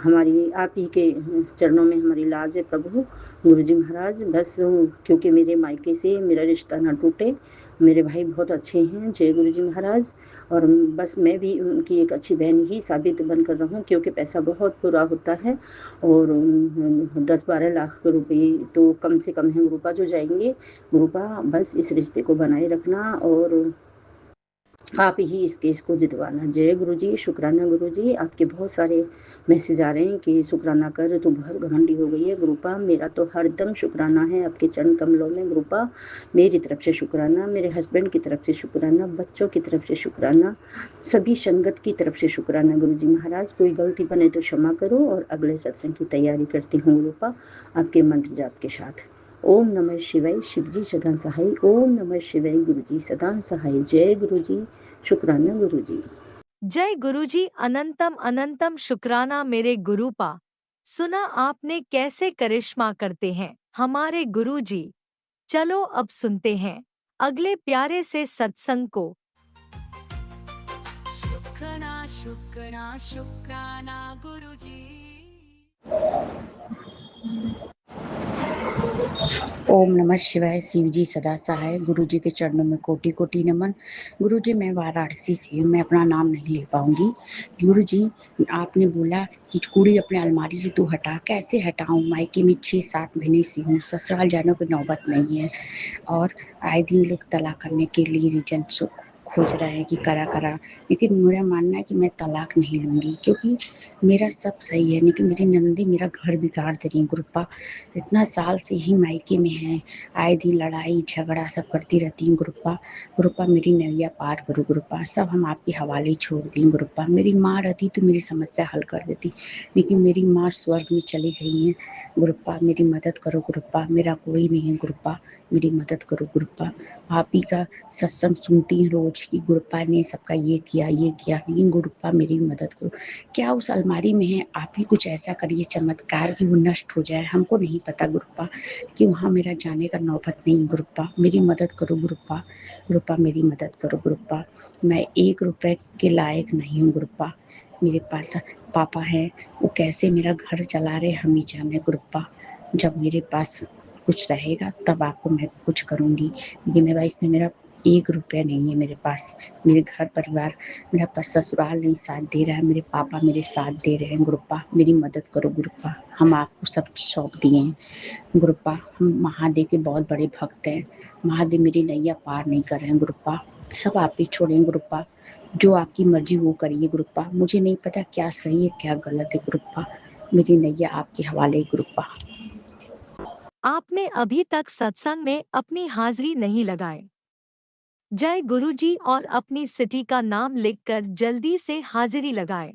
हमारी आप ही के चरणों में हमारी लाज है प्रभु गुरु जी महाराज। बस क्योंकि मेरे मायके से मेरा रिश्ता ना टूटे, मेरे भाई बहुत अच्छे हैं, जय गुरु जी महाराज। और बस मैं भी उनकी एक अच्छी बहन ही साबित बनकर रहूं, क्योंकि पैसा बहुत बुरा होता है। और 10-12 लाख रुपए तो कम से कम है गुरुपा जो जाएंगे। गुरुपा बस इस रिश्ते को बनाए रखना और आप ही इस केस को जितवाना। जय गुरु जी, शुक्राना गुरु जी। आपके बहुत सारे मैसेज आ रहे हैं कि शुक्राना कर, तू बहुत घमंडी हो गई है गुरुपा। मेरा तो हरदम शुक्राना है आपके चरण कमलों में गुरुपा। मेरी तरफ से शुक्राना, मेरे हस्बैंड की तरफ से शुक्राना, बच्चों की तरफ से शुक्राना, सभी संगत की तरफ से शुक्राना गुरु जी महाराज। कोई गलती बने तो क्षमा करो और अगले सत्संग की तैयारी करती हूँ गुरुपा आपके मंत्र जाप के साथ। ओम नमः शिवाय, शिवजी सदा सहाय। ओम नमः शिवाय, गुरुजी सदा सहाय। जय गुरुजी, शुक्राना गुरुजी। जय गुरुजी, अनंतम अनंतम शुक्राना मेरे गुरुपा। सुना आपने कैसे करिश्मा करते हैं हमारे गुरुजी। चलो अब सुनते हैं अगले प्यारे से सत्संग को। शुक्राना शुक्राना शुक्राना गुरुजी। ओम नमः शिवाय, शिव जी सदा सहाय। गुरु जी के चरणों में कोटि कोटि नमन। गुरु जी मैं वाराणसी से हूँ, मैं अपना नाम नहीं ले पाऊंगी। गुरु जी आपने बोला कि कूड़ी अपने अलमारी से तू हटा, कैसे हटाऊं? मायके में 6-7 महीने से हूँ, ससुराल जाने की नौबत नहीं है। और आए दिन लोग तलाक करने के लिए रीजन खोज रहे हैं कि करा, लेकिन मेरा मानना है कि मैं तलाक नहीं लूँगी, क्योंकि मेरा सब सही है। लेकिन मेरी नंदी मेरा घर बिगाड़ दे रही है गुरुपा। इतना साल से ही मायके में है, आए दिन लड़ाई झगड़ा सब करती रहती हैं गुरुपा मेरी नैया पार करो गुरुपा। सब हम आपके हवाले छोड़ दी गुरुपा। मेरी माँ रहती तो मेरी समस्या हल कर देती, लेकिन मेरी माँ स्वर्ग में चली गई हैं गुरुपा। मेरी मदद करो गुरुपा, मेरा कोई नहीं है गुरुपा, मेरी मदद करो गुरुपा। आप ही का सत्संग सुनती हैं रोज की गुरुपा ने सबका ये किया, लेकिन गुरुपा मेरी मदद करो। क्या उस अलमारी में है? आप ही कुछ ऐसा करिए चमत्कार कि वो नष्ट हो जाए। हमको नहीं पता गुरुपा कि वहाँ मेरा जाने का नौबत नहीं गुरुपा। मेरी मदद करो गुरुपा मेरी मदद करो गुरुपा। मैं 1 रुपए के लायक नहीं हूँ गुरुपा। मेरे पास पापा हैं, वो कैसे मेरा घर चला रहे हम ही जाने गुरुपा। जब मेरे पास कुछ रहेगा तब आपको मैं कुछ करूँगी, लेकिन मेरा इसमें मेरा 1 रुपया नहीं है मेरे पास। मेरे घर परिवार, मेरा ससुराल नहीं साथ दे रहा है, मेरे पापा मेरे साथ दे रहे हैं गुरुपा। मेरी मदद करो गुरुपा। हम आपको सब सौंप दिए हैं गुरुपा। हम महादेव के बहुत बड़े भक्त हैं, महादेव मेरी नैया पार नहीं कर रहे हैं गुरुपा। सब आप ही छोड़ें गुरुपा, जो आपकी मर्जी वो करिए गुरुपा। मुझे नहीं पता क्या सही है क्या गलत है गुरुपा। मेरी नैया आपके हवाले है गुरुपा। आपने अभी तक सत्संग में अपनी हाजिरी नहीं लगाए। जय गुरुजी और अपनी सिटी का नाम लिखकर जल्दी से हाजिरी लगाए।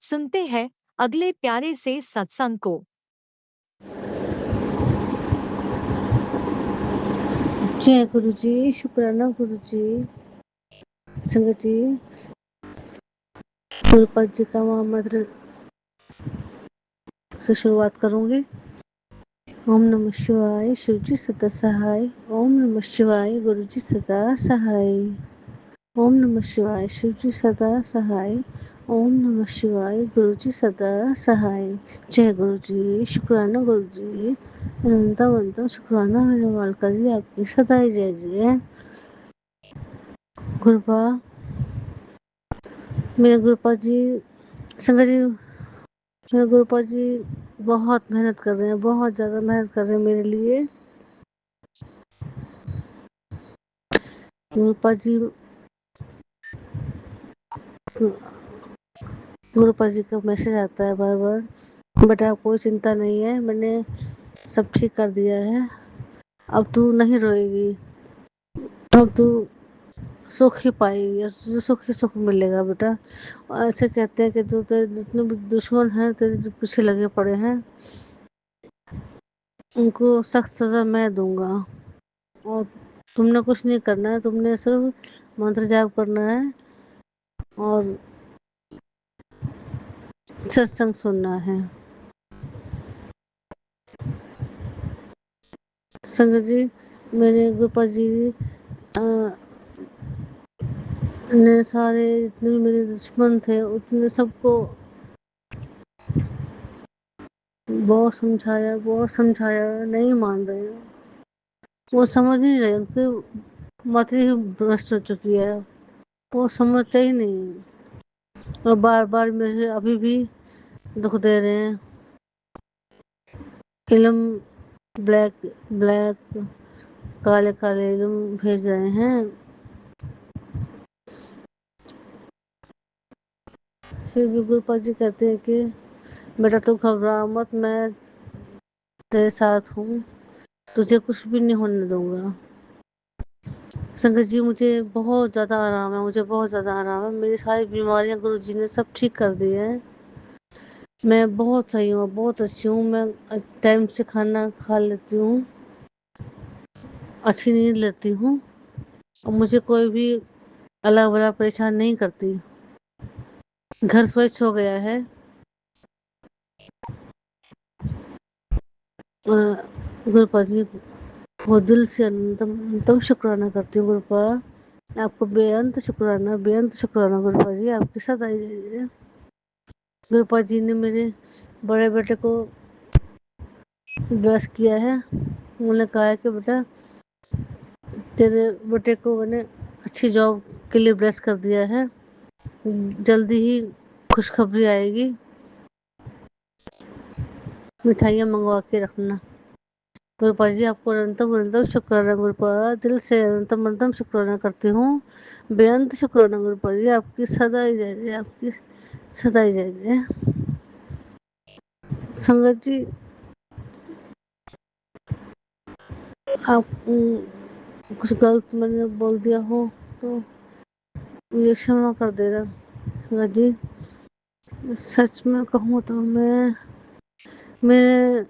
सुनते हैं अगले प्यारे से सत्संग को। जय गुरु जी, शुक्राना गुरु जी। संगत जी, गुरुपद जी का महामंत्र से शुरुआत करूंगी। ओम नमः शिवाय, शिव जी सदा सहाय। ओम नमः शिवाय, गुरु जी सदा सहाय। ओम नमः शिवाय, शिव जी सदा सहाय। ओम नमः शिवाय, गुरु जी सदा सहाय। जय गुरु जी, शुक्राना गुरु जी। अनंतम शुक्राना मेरे मालका जी, आपकी सदा ही जय जय। गुरुपा मेरे गुरुपा जी, संगत जी, मेरे गुरुपा जी बहुत मेहनत कर रहे हैं, बहुत ज़्यादा मेहनत कर रहे हैं मेरे लिए। गुरुपा जी, गुरुपा जी का मैसेज आता है बार बार बेटा कोई चिंता नहीं है, मैंने सब ठीक कर दिया है। अब तू नहीं रोएगी, अब तू सुख ही पाएगी, तुझे सुख ही सुख मिलेगा बेटा। और ऐसे कहते हैं कि जो तेरे जितने भी दुश्मन हैं तेरे जो पीछे लगे पड़े हैं, उनको सख्त सज़ा मैं दूंगा। और तुमने कुछ नहीं करना है, तुमने सिर्फ मंत्र जाप करना है और सत्संग सुनना है। संगत जी, मेरे गोपाल जी ने सारे जितने भी मेरे दुश्मन थे उतने सबको बहुत समझाया, नहीं मान रहे। वो समझ नहीं रहे, उनके मति ही भ्रष्ट हो चुकी है, वो समझते ही नहीं। और बार बार मुझे अभी भी दुख दे रहे हैं। इलम ब्लैक ब्लैक काले काले इलम भेज रहे हैं। फिर भी गुरुपाल जी कहते हैं कि बेटा तू घबरा मत, मैं तेरे साथ हूँ, तुझे कुछ भी नहीं होने दूंगा। संगत जी, मुझे बहुत ज़्यादा आराम है, मुझे बहुत ज़्यादा आराम है। मेरी सारी बीमारियां गुरु जी ने सब ठीक कर दी है। मैं बहुत सही हूँ, बहुत अच्छी हूँ। मैं टाइम से खाना खा लेती हूँ, अच्छी नींद लेती हूँ, और मुझे कोई भी अला वला परेशान नहीं करती। घर स्वच्छ हो गया है। गुरुपाल जी वो दिल से अनंतम शुक्राना करती हूँ। गुरुपाल आपको बेअंत शुक्राना गुरुपाल जी, आपके साथ आई जाइए। गुरुपाल जी ने मेरे बड़े बेटे को ब्लेस किया है। उन्होंने कहा है कि बेटा तेरे बेटे को मैंने अच्छी जॉब के लिए ब्लेस कर दिया है, जल्दी ही खुशखबरी आएगी, मिठाइयाँ मंगवा के रखना। गुरुपाल जी आपको अनंतम अनंतम शुक्राना गुरुपाल, दिल से अनंतम अनंतम शुक्राना करती हूँ, बेअंत शुक्राना गुरुपाल जी, आपकी सदा ही जय जय, आपकी सदा ही जय जय। संगत जी, आप कुछ गलत मैंने बोल दिया हो तो मुझे क्षमा कर देना। संगत जी, सच में कहूँ तो मेरे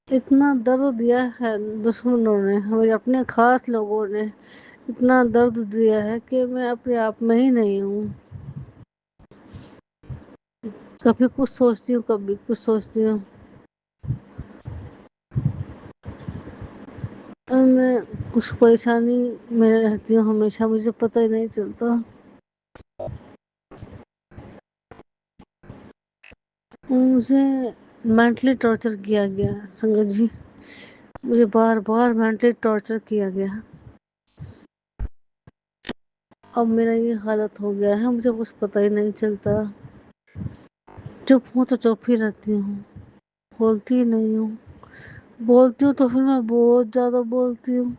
इतना दर्द दिया है दुश्मनों ने, मेरे अपने खास लोगों ने इतना दर्द दिया है कि मैं अपने आप में ही नहीं हूँ। कभी कुछ सोचती हूँ, कभी कुछ सोचती हूँ, और मैं कुछ परेशानी में रहती हूँ हमेशा, मुझे पता ही नहीं चलता। मुझे मेंटली टॉर्चर किया गया संगत जी, मुझे बार बार मेंटली टॉर्चर किया गया। अब मेरा ये हालत हो गया है, मुझे कुछ पता ही नहीं चलता। चुप हूँ तो चुप ही रहती हूँ, बोलती ही नहीं हूँ। बोलती हूँ तो फिर मैं बहुत ज़्यादा बोलती हूँ।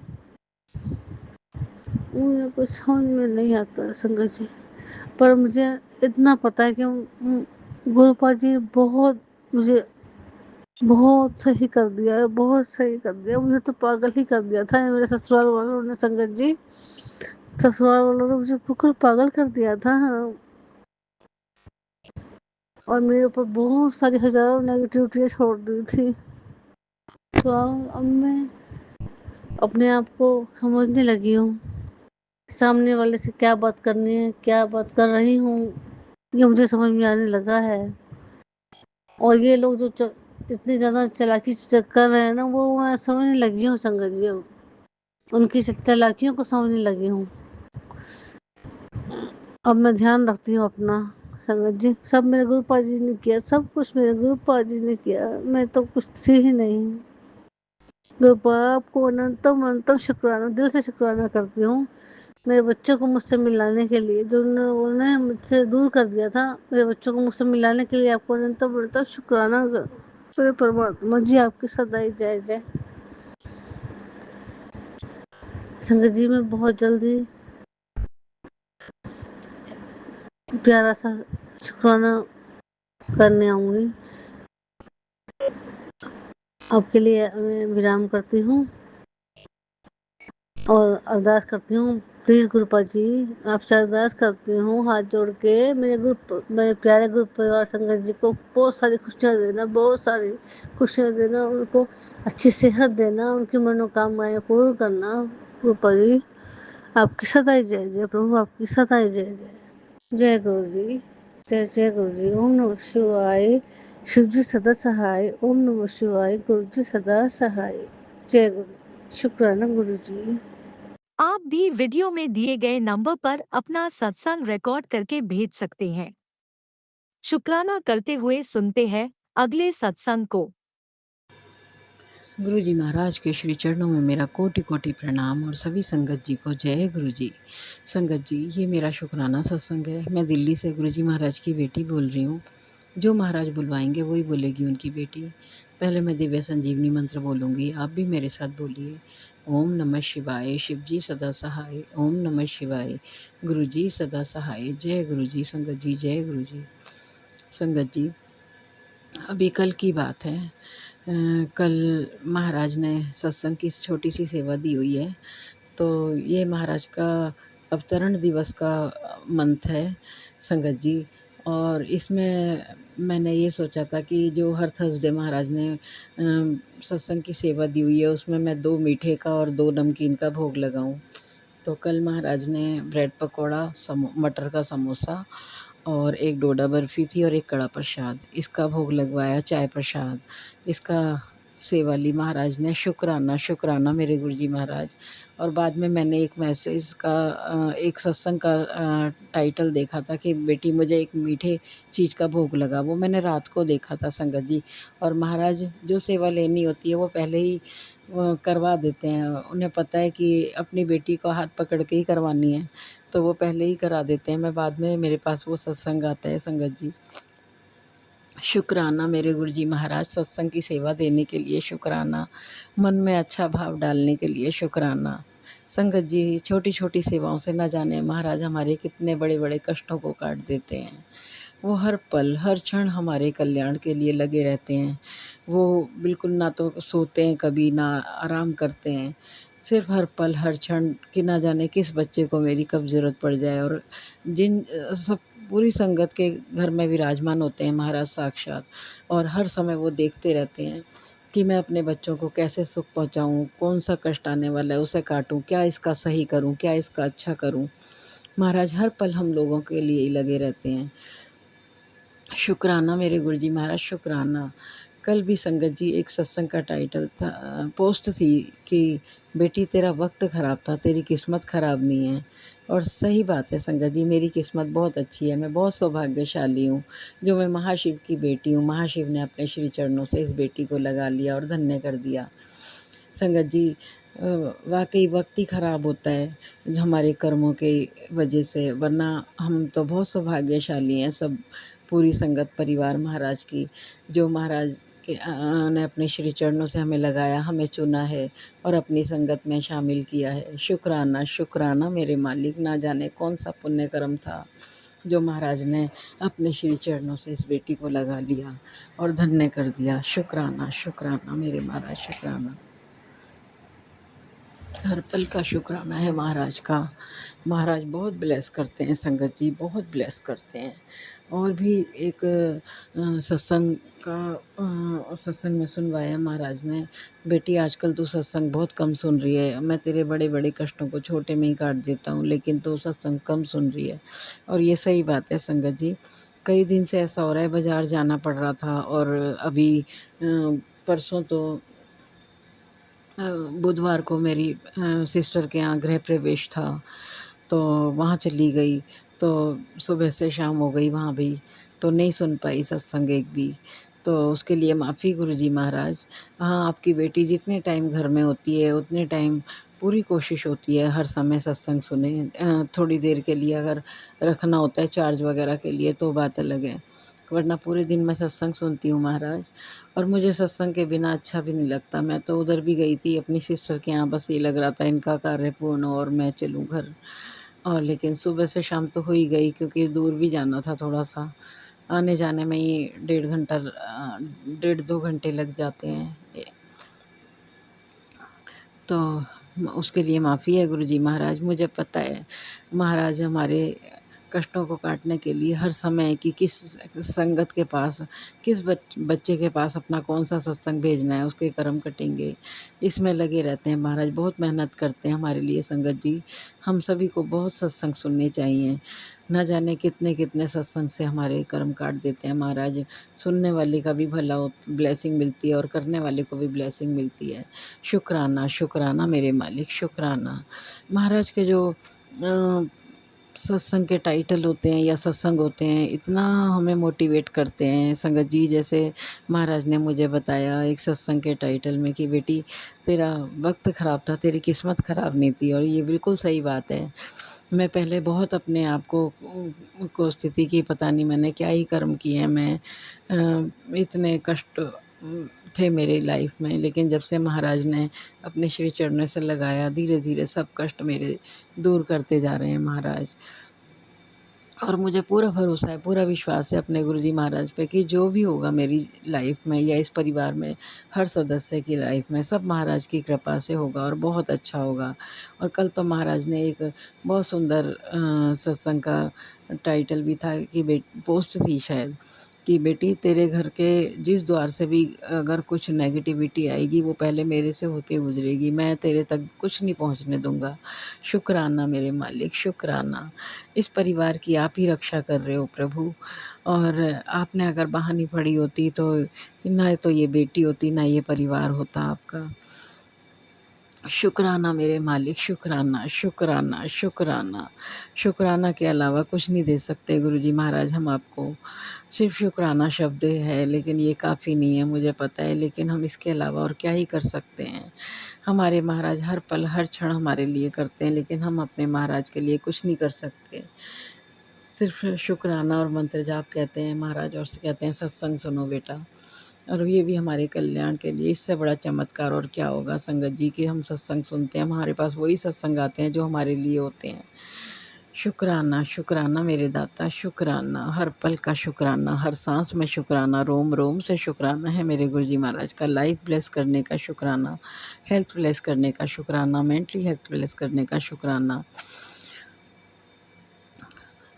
मुझे कुछ समझ में नहीं आता है संगत जी, पर मुझे इतना पता है कि गुरुपाल जी बहुत मुझे बहुत सही कर दिया है, बहुत सही कर दिया। मुझे तो पागल ही कर दिया था मेरे ससुराल वालों ने संगत जी, ससुराल वालों ने मुझे बिल्कुल पागल कर दिया था। और मेरे ऊपर बहुत सारी हजारों नेगेटिविटी छोड़ दी थी। तो अब मैं अपने आप को समझने लगी हूँ, सामने वाले से क्या बात करनी है, क्या बात कर रही हूँ, ये मुझे समझ में आने लगा है। और ये लोग जो इतनी ज़्यादा चालाकी से कर रहे हैं ना, वो मैं समझने लगी हूँ संगत जी, उनकी चालाकियों को समझने लगी हूँ। अब मैं ध्यान रखती हूँ अपना संगत जी, सब मेरे गुरुपाल जी ने किया, सब कुछ मेरे गुरुपाल जी ने किया, मैं तो कुछ थी ही नहीं। गुरुपाल आपको अनंतम अनंतम शुक्राना, दिल से शुक्राना करती हूँ मेरे बच्चों को मुझसे मिलाने के लिए, जो उन्होंने मुझसे दूर कर दिया था, मेरे बच्चों को मुझसे मिलाने के लिए आपको अनंतम अनंतम शुक्राना। मेरे परमात्मा जी आपकी सदाई जय जय। संगत जी मैं बहुत जल्दी प्यारा सा शुक्राना करने आऊँगी। आपके लिए मैं विराम करती हूँ और अरदास करती हूँ। प्लीज़ गुरुपा जी, आपसे अरदास करती हूँ हाथ जोड़ के, मेरे प्यारे गुरु परिवार संगत जी को बहुत सारी खुशियाँ देना, बहुत सारी खुशियाँ देना, उनको अच्छी सेहत देना, उनकी मनोकामनाएं पूर्ण करना। गुरुपा जी, आपकी सदा जय जय प्रभु, आपकी सदा जय जय। जय गुरु जी, जय जय गुरु जी। ओम नमः शिवाय। शिव जी सदा सहाय। ओम नमः शिवाय। गुरु जी सदा सहाय। जय गुरु। शुक्राना गुरु जी। आप भी वीडियो में दिए गए नंबर पर अपना सत्संग रिकॉर्ड करके भेज सकते हैं। शुक्राना करते हुए सुनते हैं अगले सत्संग को। गुरु जी महाराज के श्री चरणों में मेरा कोटि कोटि प्रणाम और सभी संगत जी को जय गुरु जी। संगत जी, ये मेरा शुक्राना सत्संग है। मैं दिल्ली से गुरु जी महाराज की बेटी बोल रही हूँ। जो महाराज बुलवाएंगे वही बोलेगी उनकी बेटी। पहले मैं दिव्य संजीवनी मंत्र बोलूँगी, आप भी मेरे साथ बोलिए। ओम नमः शिवाय, शिव जी सदा सहाय। ओम नमः शिवाय, गुरु जी सदा सहाय। जय गुरु जी। संगत जी जय गुरु जी। संगत जी, अभी कल की बात है। कल महाराज ने सत्संग की छोटी सी सेवा दी हुई है। तो ये महाराज का अवतरण दिवस का मंथ है संगत जी। और इसमें मैंने ये सोचा था कि जो हर थर्सडे महाराज ने सत्संग की सेवा दी हुई है उसमें मैं 2 मीठे का और 2 नमकीन का भोग लगाऊं। तो कल महाराज ने ब्रेड पकौड़ा, मटर का समोसा और एक डोडा बर्फ़ी थी और एक कड़ा प्रसाद, इसका भोग लगवाया, चाय प्रसाद। इसका सेवा ली महाराज ने। शुक्राना शुक्राना मेरे गुरुजी महाराज। और बाद में मैंने एक मैसेज का एक सत्संग का टाइटल देखा था कि बेटी मुझे एक मीठे चीज़ का भोग लगा। वो मैंने रात को देखा था संगत जी। और महाराज जो सेवा लेनी होती है वो पहले ही करवा देते हैं। उन्हें पता है कि अपनी बेटी को हाथ पकड़ के ही करवानी है, तो वो पहले ही करा देते हैं। मैं बाद में मेरे पास वो सत्संग आता है संगत जी। शुक्राना मेरे गुरुजी महाराज, सत्संग की सेवा देने के लिए शुक्राना, मन में अच्छा भाव डालने के लिए शुक्राना। संगत जी, छोटी छोटी सेवाओं से न जाने महाराज हमारे कितने बड़े बड़े कष्टों को काट देते हैं। वो हर पल हर क्षण हमारे कल्याण के लिए लगे रहते हैं। वो बिल्कुल ना तो सोते हैं कभी, ना आराम करते हैं। सिर्फ हर पल हर क्षण कि ना जाने किस बच्चे को मेरी कब ज़रूरत पड़ जाए। और जिन सब पूरी संगत के घर में विराजमान होते हैं महाराज साक्षात। और हर समय वो देखते रहते हैं कि मैं अपने बच्चों को कैसे सुख पहुंचाऊं, कौन सा कष्ट आने वाला है उसे काटूं, क्या इसका सही करूं, क्या इसका अच्छा करूं। महाराज हर पल हम लोगों के लिए ही लगे रहते हैं। शुक्राना मेरे गुरुजी महाराज, शुक्राना। कल भी संगत जी एक सत्संग का टाइटल था, पोस्ट थी कि बेटी तेरा वक्त ख़राब था, तेरी किस्मत ख़राब नहीं है। और सही बात है संगत जी, मेरी किस्मत बहुत अच्छी है। मैं बहुत सौभाग्यशाली हूँ जो मैं महाशिव की बेटी हूँ। महाशिव ने अपने श्री चरणों से इस बेटी को लगा लिया और धन्य कर दिया। संगत जी, वाकई वक्त ही ख़राब होता है हमारे कर्मों के वजह से, वरना हम तो बहुत सौभाग्यशाली हैं सब पूरी संगत परिवार महाराज की, जो महाराज के ने अपने श्री चरणों से हमें लगाया, हमें चुना है और अपनी संगत में शामिल किया है। शुक्राना शुक्राना मेरे मालिक, ना जाने कौन सा पुण्य कर्म था जो महाराज ने अपने श्री चरणों से इस बेटी को लगा लिया और धन्य कर दिया। शुक्राना शुक्राना मेरे महाराज, शुक्राना। हर पल का शुक्राना है महाराज का। महाराज बहुत ब्लेस करते हैं संगत जी, बहुत ब्लेस करते हैं। और भी एक सत्संग में सुनवाया महाराज ने, बेटी आजकल तू सत्संग बहुत कम सुन रही है। मैं तेरे बड़े बड़े कष्टों को छोटे में ही काट देता हूँ, लेकिन तू सत्संग कम सुन रही है। और ये सही बात है संगत जी। कई दिन से ऐसा हो रहा है, बाज़ार जाना पड़ रहा था और अभी परसों तो बुधवार को मेरी सिस्टर के यहाँ गृह प्रवेश था, तो वहाँ चली गई। तो सुबह से शाम हो गई वहाँ भी, तो नहीं सुन पाई सत्संग एक भी। तो उसके लिए माफ़ी गुरुजी महाराज। हाँ, आपकी बेटी जितने टाइम घर में होती है उतने टाइम पूरी कोशिश होती है हर समय सत्संग सुने। थोड़ी देर के लिए अगर रखना होता है चार्ज वगैरह के लिए तो बात अलग है, वरना पूरे दिन मैं सत्संग सुनती हूँ महाराज। और मुझे सत्संग के बिना अच्छा भी नहीं लगता। मैं तो उधर भी गई थी अपनी सिस्टर के यहाँ, बस ये लग रहा था इनका कार्य पूर्ण हो और मैं चलूँ घर। और लेकिन सुबह से शाम तो हो ही गई, क्योंकि दूर भी जाना था थोड़ा सा। आने जाने में ही 1.5 लग जाते हैं। तो उसके लिए माफ़ी है गुरुजी महाराज। मुझे पता है महाराज हमारे कष्टों को काटने के लिए हर समय कि किस संगत के पास, किस बच्चे के पास अपना कौन सा सत्संग भेजना है, उसके कर्म कटेंगे, इसमें लगे रहते हैं महाराज। बहुत मेहनत करते हैं हमारे लिए संगत जी। हम सभी को बहुत सत्संग सुनने चाहिए। न जाने कितने कितने सत्संग से हमारे कर्म काट देते हैं महाराज। सुनने वाले का भी भला ब्लेसिंग मिलती है और करने वाले को भी ब्लेसिंग मिलती है। शुक्राना शुक्राना मेरे मालिक, शुक्राना। महाराज के जो सत्संग के टाइटल होते हैं या सत्संग होते हैं, इतना हमें मोटिवेट करते हैं संगत जी। जैसे महाराज ने मुझे बताया एक सत्संग के टाइटल में कि बेटी तेरा वक्त ख़राब था, तेरी किस्मत ख़राब नहीं थी। और ये बिल्कुल सही बात है। मैं पहले बहुत अपने आप को स्थिति की पता नहीं मैंने क्या ही कर्म किए हैं। मैं इतने कष्ट थे मेरी लाइफ में, लेकिन जब से महाराज ने अपने श्री चरणों से लगाया, धीरे धीरे सब कष्ट मेरे दूर करते जा रहे हैं महाराज। और मुझे पूरा भरोसा है, पूरा विश्वास है अपने गुरुजी महाराज पे कि जो भी होगा मेरी लाइफ में या इस परिवार में हर सदस्य की लाइफ में, सब महाराज की कृपा से होगा और बहुत अच्छा होगा। और कल तो महाराज ने एक बहुत सुंदर सत्संग का टाइटल भी था कि पोस्ट थी शायद कि बेटी तेरे घर के जिस द्वार से भी अगर कुछ नेगेटिविटी आएगी वो पहले मेरे से होके गुजरेगी, मैं तेरे तक कुछ नहीं पहुंचने दूंगा। शुक्राना मेरे मालिक, शुक्राना। इस परिवार की आप ही रक्षा कर रहे हो प्रभु। और आपने अगर बहानी पड़ी होती तो ना तो ये बेटी होती, ना ये परिवार होता आपका। शुक्राना मेरे मालिक, शुक्राना शुक्राना शुक्राना। शुक्राना के अलावा कुछ नहीं दे सकते गुरुजी महाराज हम आपको। सिर्फ शुक्राना शब्द है, लेकिन ये काफ़ी नहीं है मुझे पता है, लेकिन हम इसके अलावा और क्या ही कर सकते हैं। हमारे महाराज हर पल हर क्षण हमारे लिए करते हैं, लेकिन हम अपने महाराज के लिए कुछ नहीं कर सकते। सिर्फ शुक्राना और मंत्र जाप कहते हैं महाराज, और कहते हैं सत्संग सुनो बेटा, और ये भी हमारे कल्याण के लिए। इससे बड़ा चमत्कार और क्या होगा संगत जी कि हम सत्संग सुनते हैं, हमारे पास वही सत्संग आते हैं जो हमारे लिए होते हैं। शुक्राना शुक्राना मेरे दाता, शुक्राना हर पल का शुक्राना, हर सांस में शुक्राना, रोम रोम से शुक्राना है मेरे गुरुजी महाराज का। लाइफ ब्लेस करने का शुक्राना, हेल्थ ब्लेस करने का शुक्राना, मेंटली हेल्थ ब्लेस करने का शुक्राना।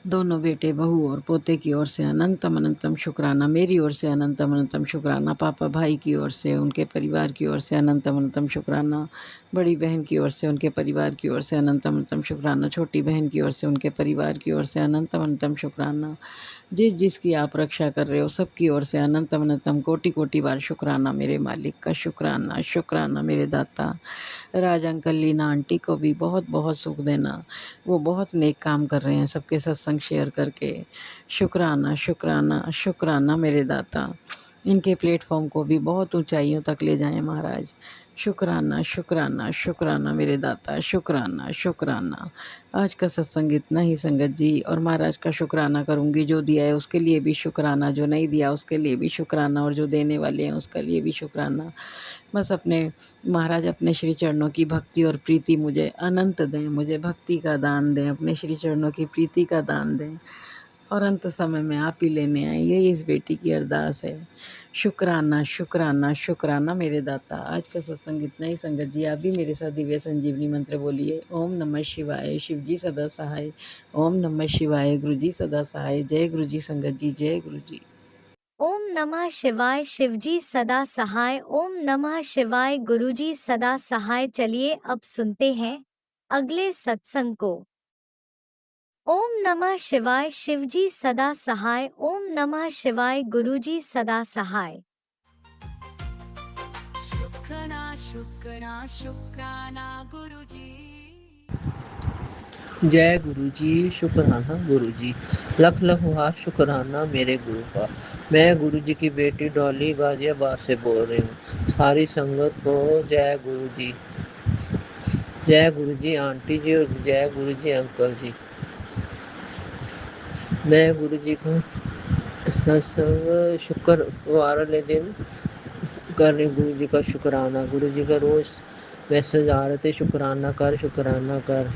दोनों बेटे बहू और पोते की ओर से अनंतम अनंतम शुक्राना, मेरी ओर से अनंतम अनंतम शुक्राना, पापा भाई की ओर से उनके परिवार की ओर से अनंतम अनंतम शुक्राना, बड़ी बहन की ओर से उनके परिवार की ओर से अनंतम अनंतम शुक्राना, छोटी बहन की ओर से उनके परिवार की ओर से अनंतम अनंतम शुक्राना। जिस जिसकी आप रक्षा कर रहे हो सबकी ओर से अनंतम अनंतम कोटि कोटि बार शुक्राना मेरे मालिक का, शुक्राना शुक्राना मेरे दाता। राज अंकल लीना आंटी को भी बहुत बहुत सुख देना, वो बहुत नेक काम कर रहे हैं सबके सत्संग शेयर करके। शुक्राना शुक्राना शुक्राना मेरे दाता। इनके प्लेटफॉर्म को भी बहुत ऊंचाइयों तक ले जाएं महाराज। शुक्राना शुक्राना शुक्राना मेरे दाता, शुक्राना शुक्राना। आज का सत्संग इतना ही संगत जी, और महाराज का शुक्राना करूँगी। जो दिया है उसके लिए भी शुक्राना, जो नहीं दिया उसके लिए भी शुक्राना, और जो देने वाले हैं उसके लिए भी शुक्राना। बस अपने महाराज अपने श्री चरणों की भक्ति और प्रीति मुझे अनंत दें, मुझे भक्ति का दान दें, अपने श्री चरणों की प्रीति का दान दें, और अंत समय में आप ही लेने आए, यही इस बेटी की अरदास है। शुक्राना शुक्राना शुक्राना मेरे दाता। आज का सत्संग इतना ही संगत जी। आप भी मेरे साथ दिव्य संजीवनी मंत्र बोलिए। ओम नमः शिवाय, शिव जी सदा सहाय। ओम नमः शिवाय, गुरु जी सदा सहाय। जय गुरु जी संगत जी, जय गुरु जी। ओम नमः शिवाय, शिवजी सदा सहाय। ओम नमः शिवाय, गुरुजी सदा सहाय। चलिए अब सुनते हैं अगले सत्संग को। ओम नमः शिवाय, शिवजी सदा सहाय। ओम नमः शिवाय, गुरुजी सदा सहाय। शुक्राना शुक्राना शुक्राना गुरुजी। जय गुरु जी, शुक्राना गुरु जी। लख लख हाथ शुक्राना मेरे गुरु का। मैं गुरु जी की बेटी डॉली गाजियाबाद से बोल रही हूँ। सारी संगत को जय गुरु जी। जय गुरु जी आंटी जी, और जय गुरु जी अंकल जी। मैं गुरु जी का सत्संग शुक्रवार वाले दिन कर रही। गुरु जी का शुक्राना, गुरु जी का रोज मैसेज आ रहे थे, शुक्राना कर शुक्राना कर।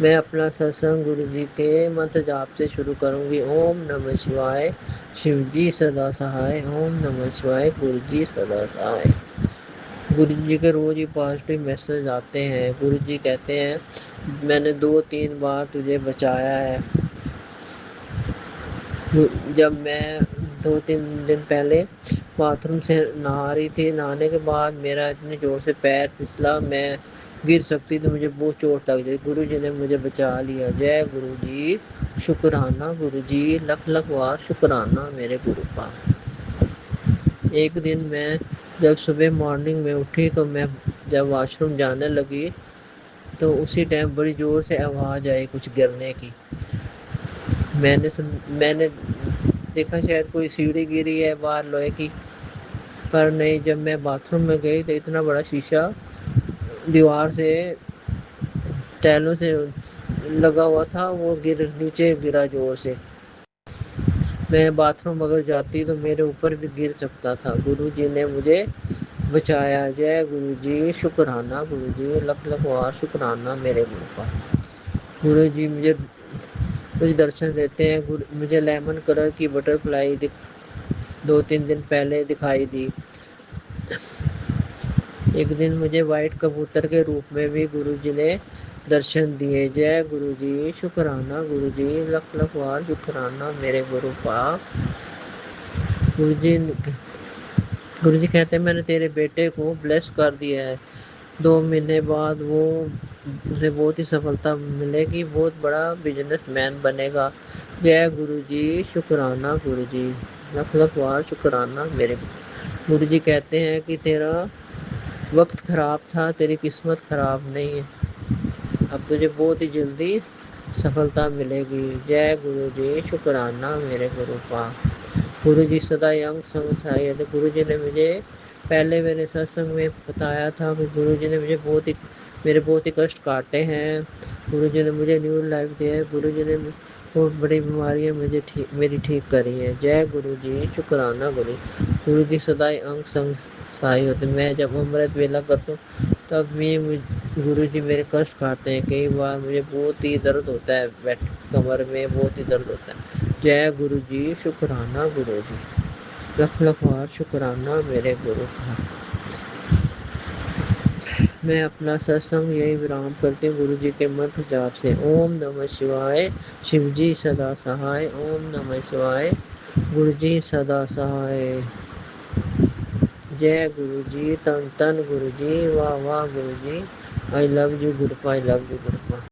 मैं अपना सत्संग गुरु जी के मंत्र जाप से शुरू करूंगी। ओम नमः शिवाय, शिव जी सदा सहाय। ओम नमः शिवाय, गुरु जी सदा सहाय। गुरु जी के रोज ही पॉजिटिव मैसेज आते हैं। गुरु जी कहते हैं मैंने 2-3 बार तुझे बचाया है। जब मैं 2-3 दिन पहले बाथरूम से नहा रही थी, नहाने के बाद मेरा इतनी जोर से पैर फिसला, मैं गिर सकती तो मुझे बहुत चोट लग जाती। गुरु जी ने मुझे बचा लिया। जय गुरु जी, शुक्राना गुरु जी, लख लख बार शुक्राना मेरे गुरु का। एक दिन मैं जब सुबह मॉर्निंग में उठी तो मैं जब वॉशरूम जाने लगी तो उसी टाइम बड़ी ज़ोर से आवाज़ आई कुछ गिरने की। मैंने देखा शायद कोई सीढ़ी गिरी है बाहर लोहे की, पर नहीं। जब मैं बाथरूम में गई तो इतना बड़ा शीशा दीवार से टाइलों से लगा हुआ था, वो नीचे गिरा ज़ोर से। मैं बाथरूम अगर जाती तो मेरे ऊपर भी गिर सकता था। गुरु जी ने मुझे बचाया। जय गुरु जी, शुक्राना गुरु जी, लख लख बार शुक्राना मेरे गुरु का। गुरु जी मुझे दर्शन देते हैं। मुझे लेमन कलर की बटरफ्लाई 2-3 दिन पहले दिखाई दी। एक दिन मुझे वाइट कबूतर के रूप में भी गुरु जी ने दर्शन दिए। जय गुरु जी, शुक्राना गुरु जी, लख लख बार शुक्राना मेरे गुरु का। गुरु जी कहते हैं मैंने तेरे बेटे को ब्लेस कर दिया है। 2 महीने बाद उसे बहुत ही सफलता मिलेगी, बहुत बड़ा बिजनेसमैन बनेगा। जय गुरु जी, शुक्राना गुरु जी, लख लख बार शुक्राना मेरे गुरु जी कहते हैं कि तेरा वक्त खराब था, तेरी किस्मत खराब नहीं है, अब तुझे बहुत ही जल्दी सफलता मिलेगी। जय गुरु जी, शुक्राना मेरे गुरु का। गुरु जी सदा अंग संग सहाय। गुरु जी ने मुझे पहले मेरे सत्संग में बताया था कि गुरु जी ने मेरे बहुत ही कष्ट काटे हैं। गुरु जी ने मुझे न्यू लाइफ दिया है। गुरु जी ने बहुत बड़ी बीमारियां मेरी ठीक करी है। जय गुरु जी, शुक्राना गुरु जी सदा अंग संग सहाय होते। मैं जब अमृत वेला करता हूँ तब भी गुरु जी मेरे कष्ट काटते हैं। कई बार मुझे बहुत ही दर्द होता है, कमर में बहुत ही दर्द होता है। जय गुरु जी, शुक्राना गुरु जी, लख लख बार शुक्राना मेरे गुरु का। मैं अपना सत्संग यही विराम करती हूँ गुरु जी के मंत्र जाप से। ओम नमः शिवाय, शिव जी सदा सहाय। ओम नमः शिवाय, गुरु जी सदा सहाय। जय गुरु जी, तन तन गुरु जी, वाह वाह Guru ji, I love you Gurupa, I love you गुरुपा।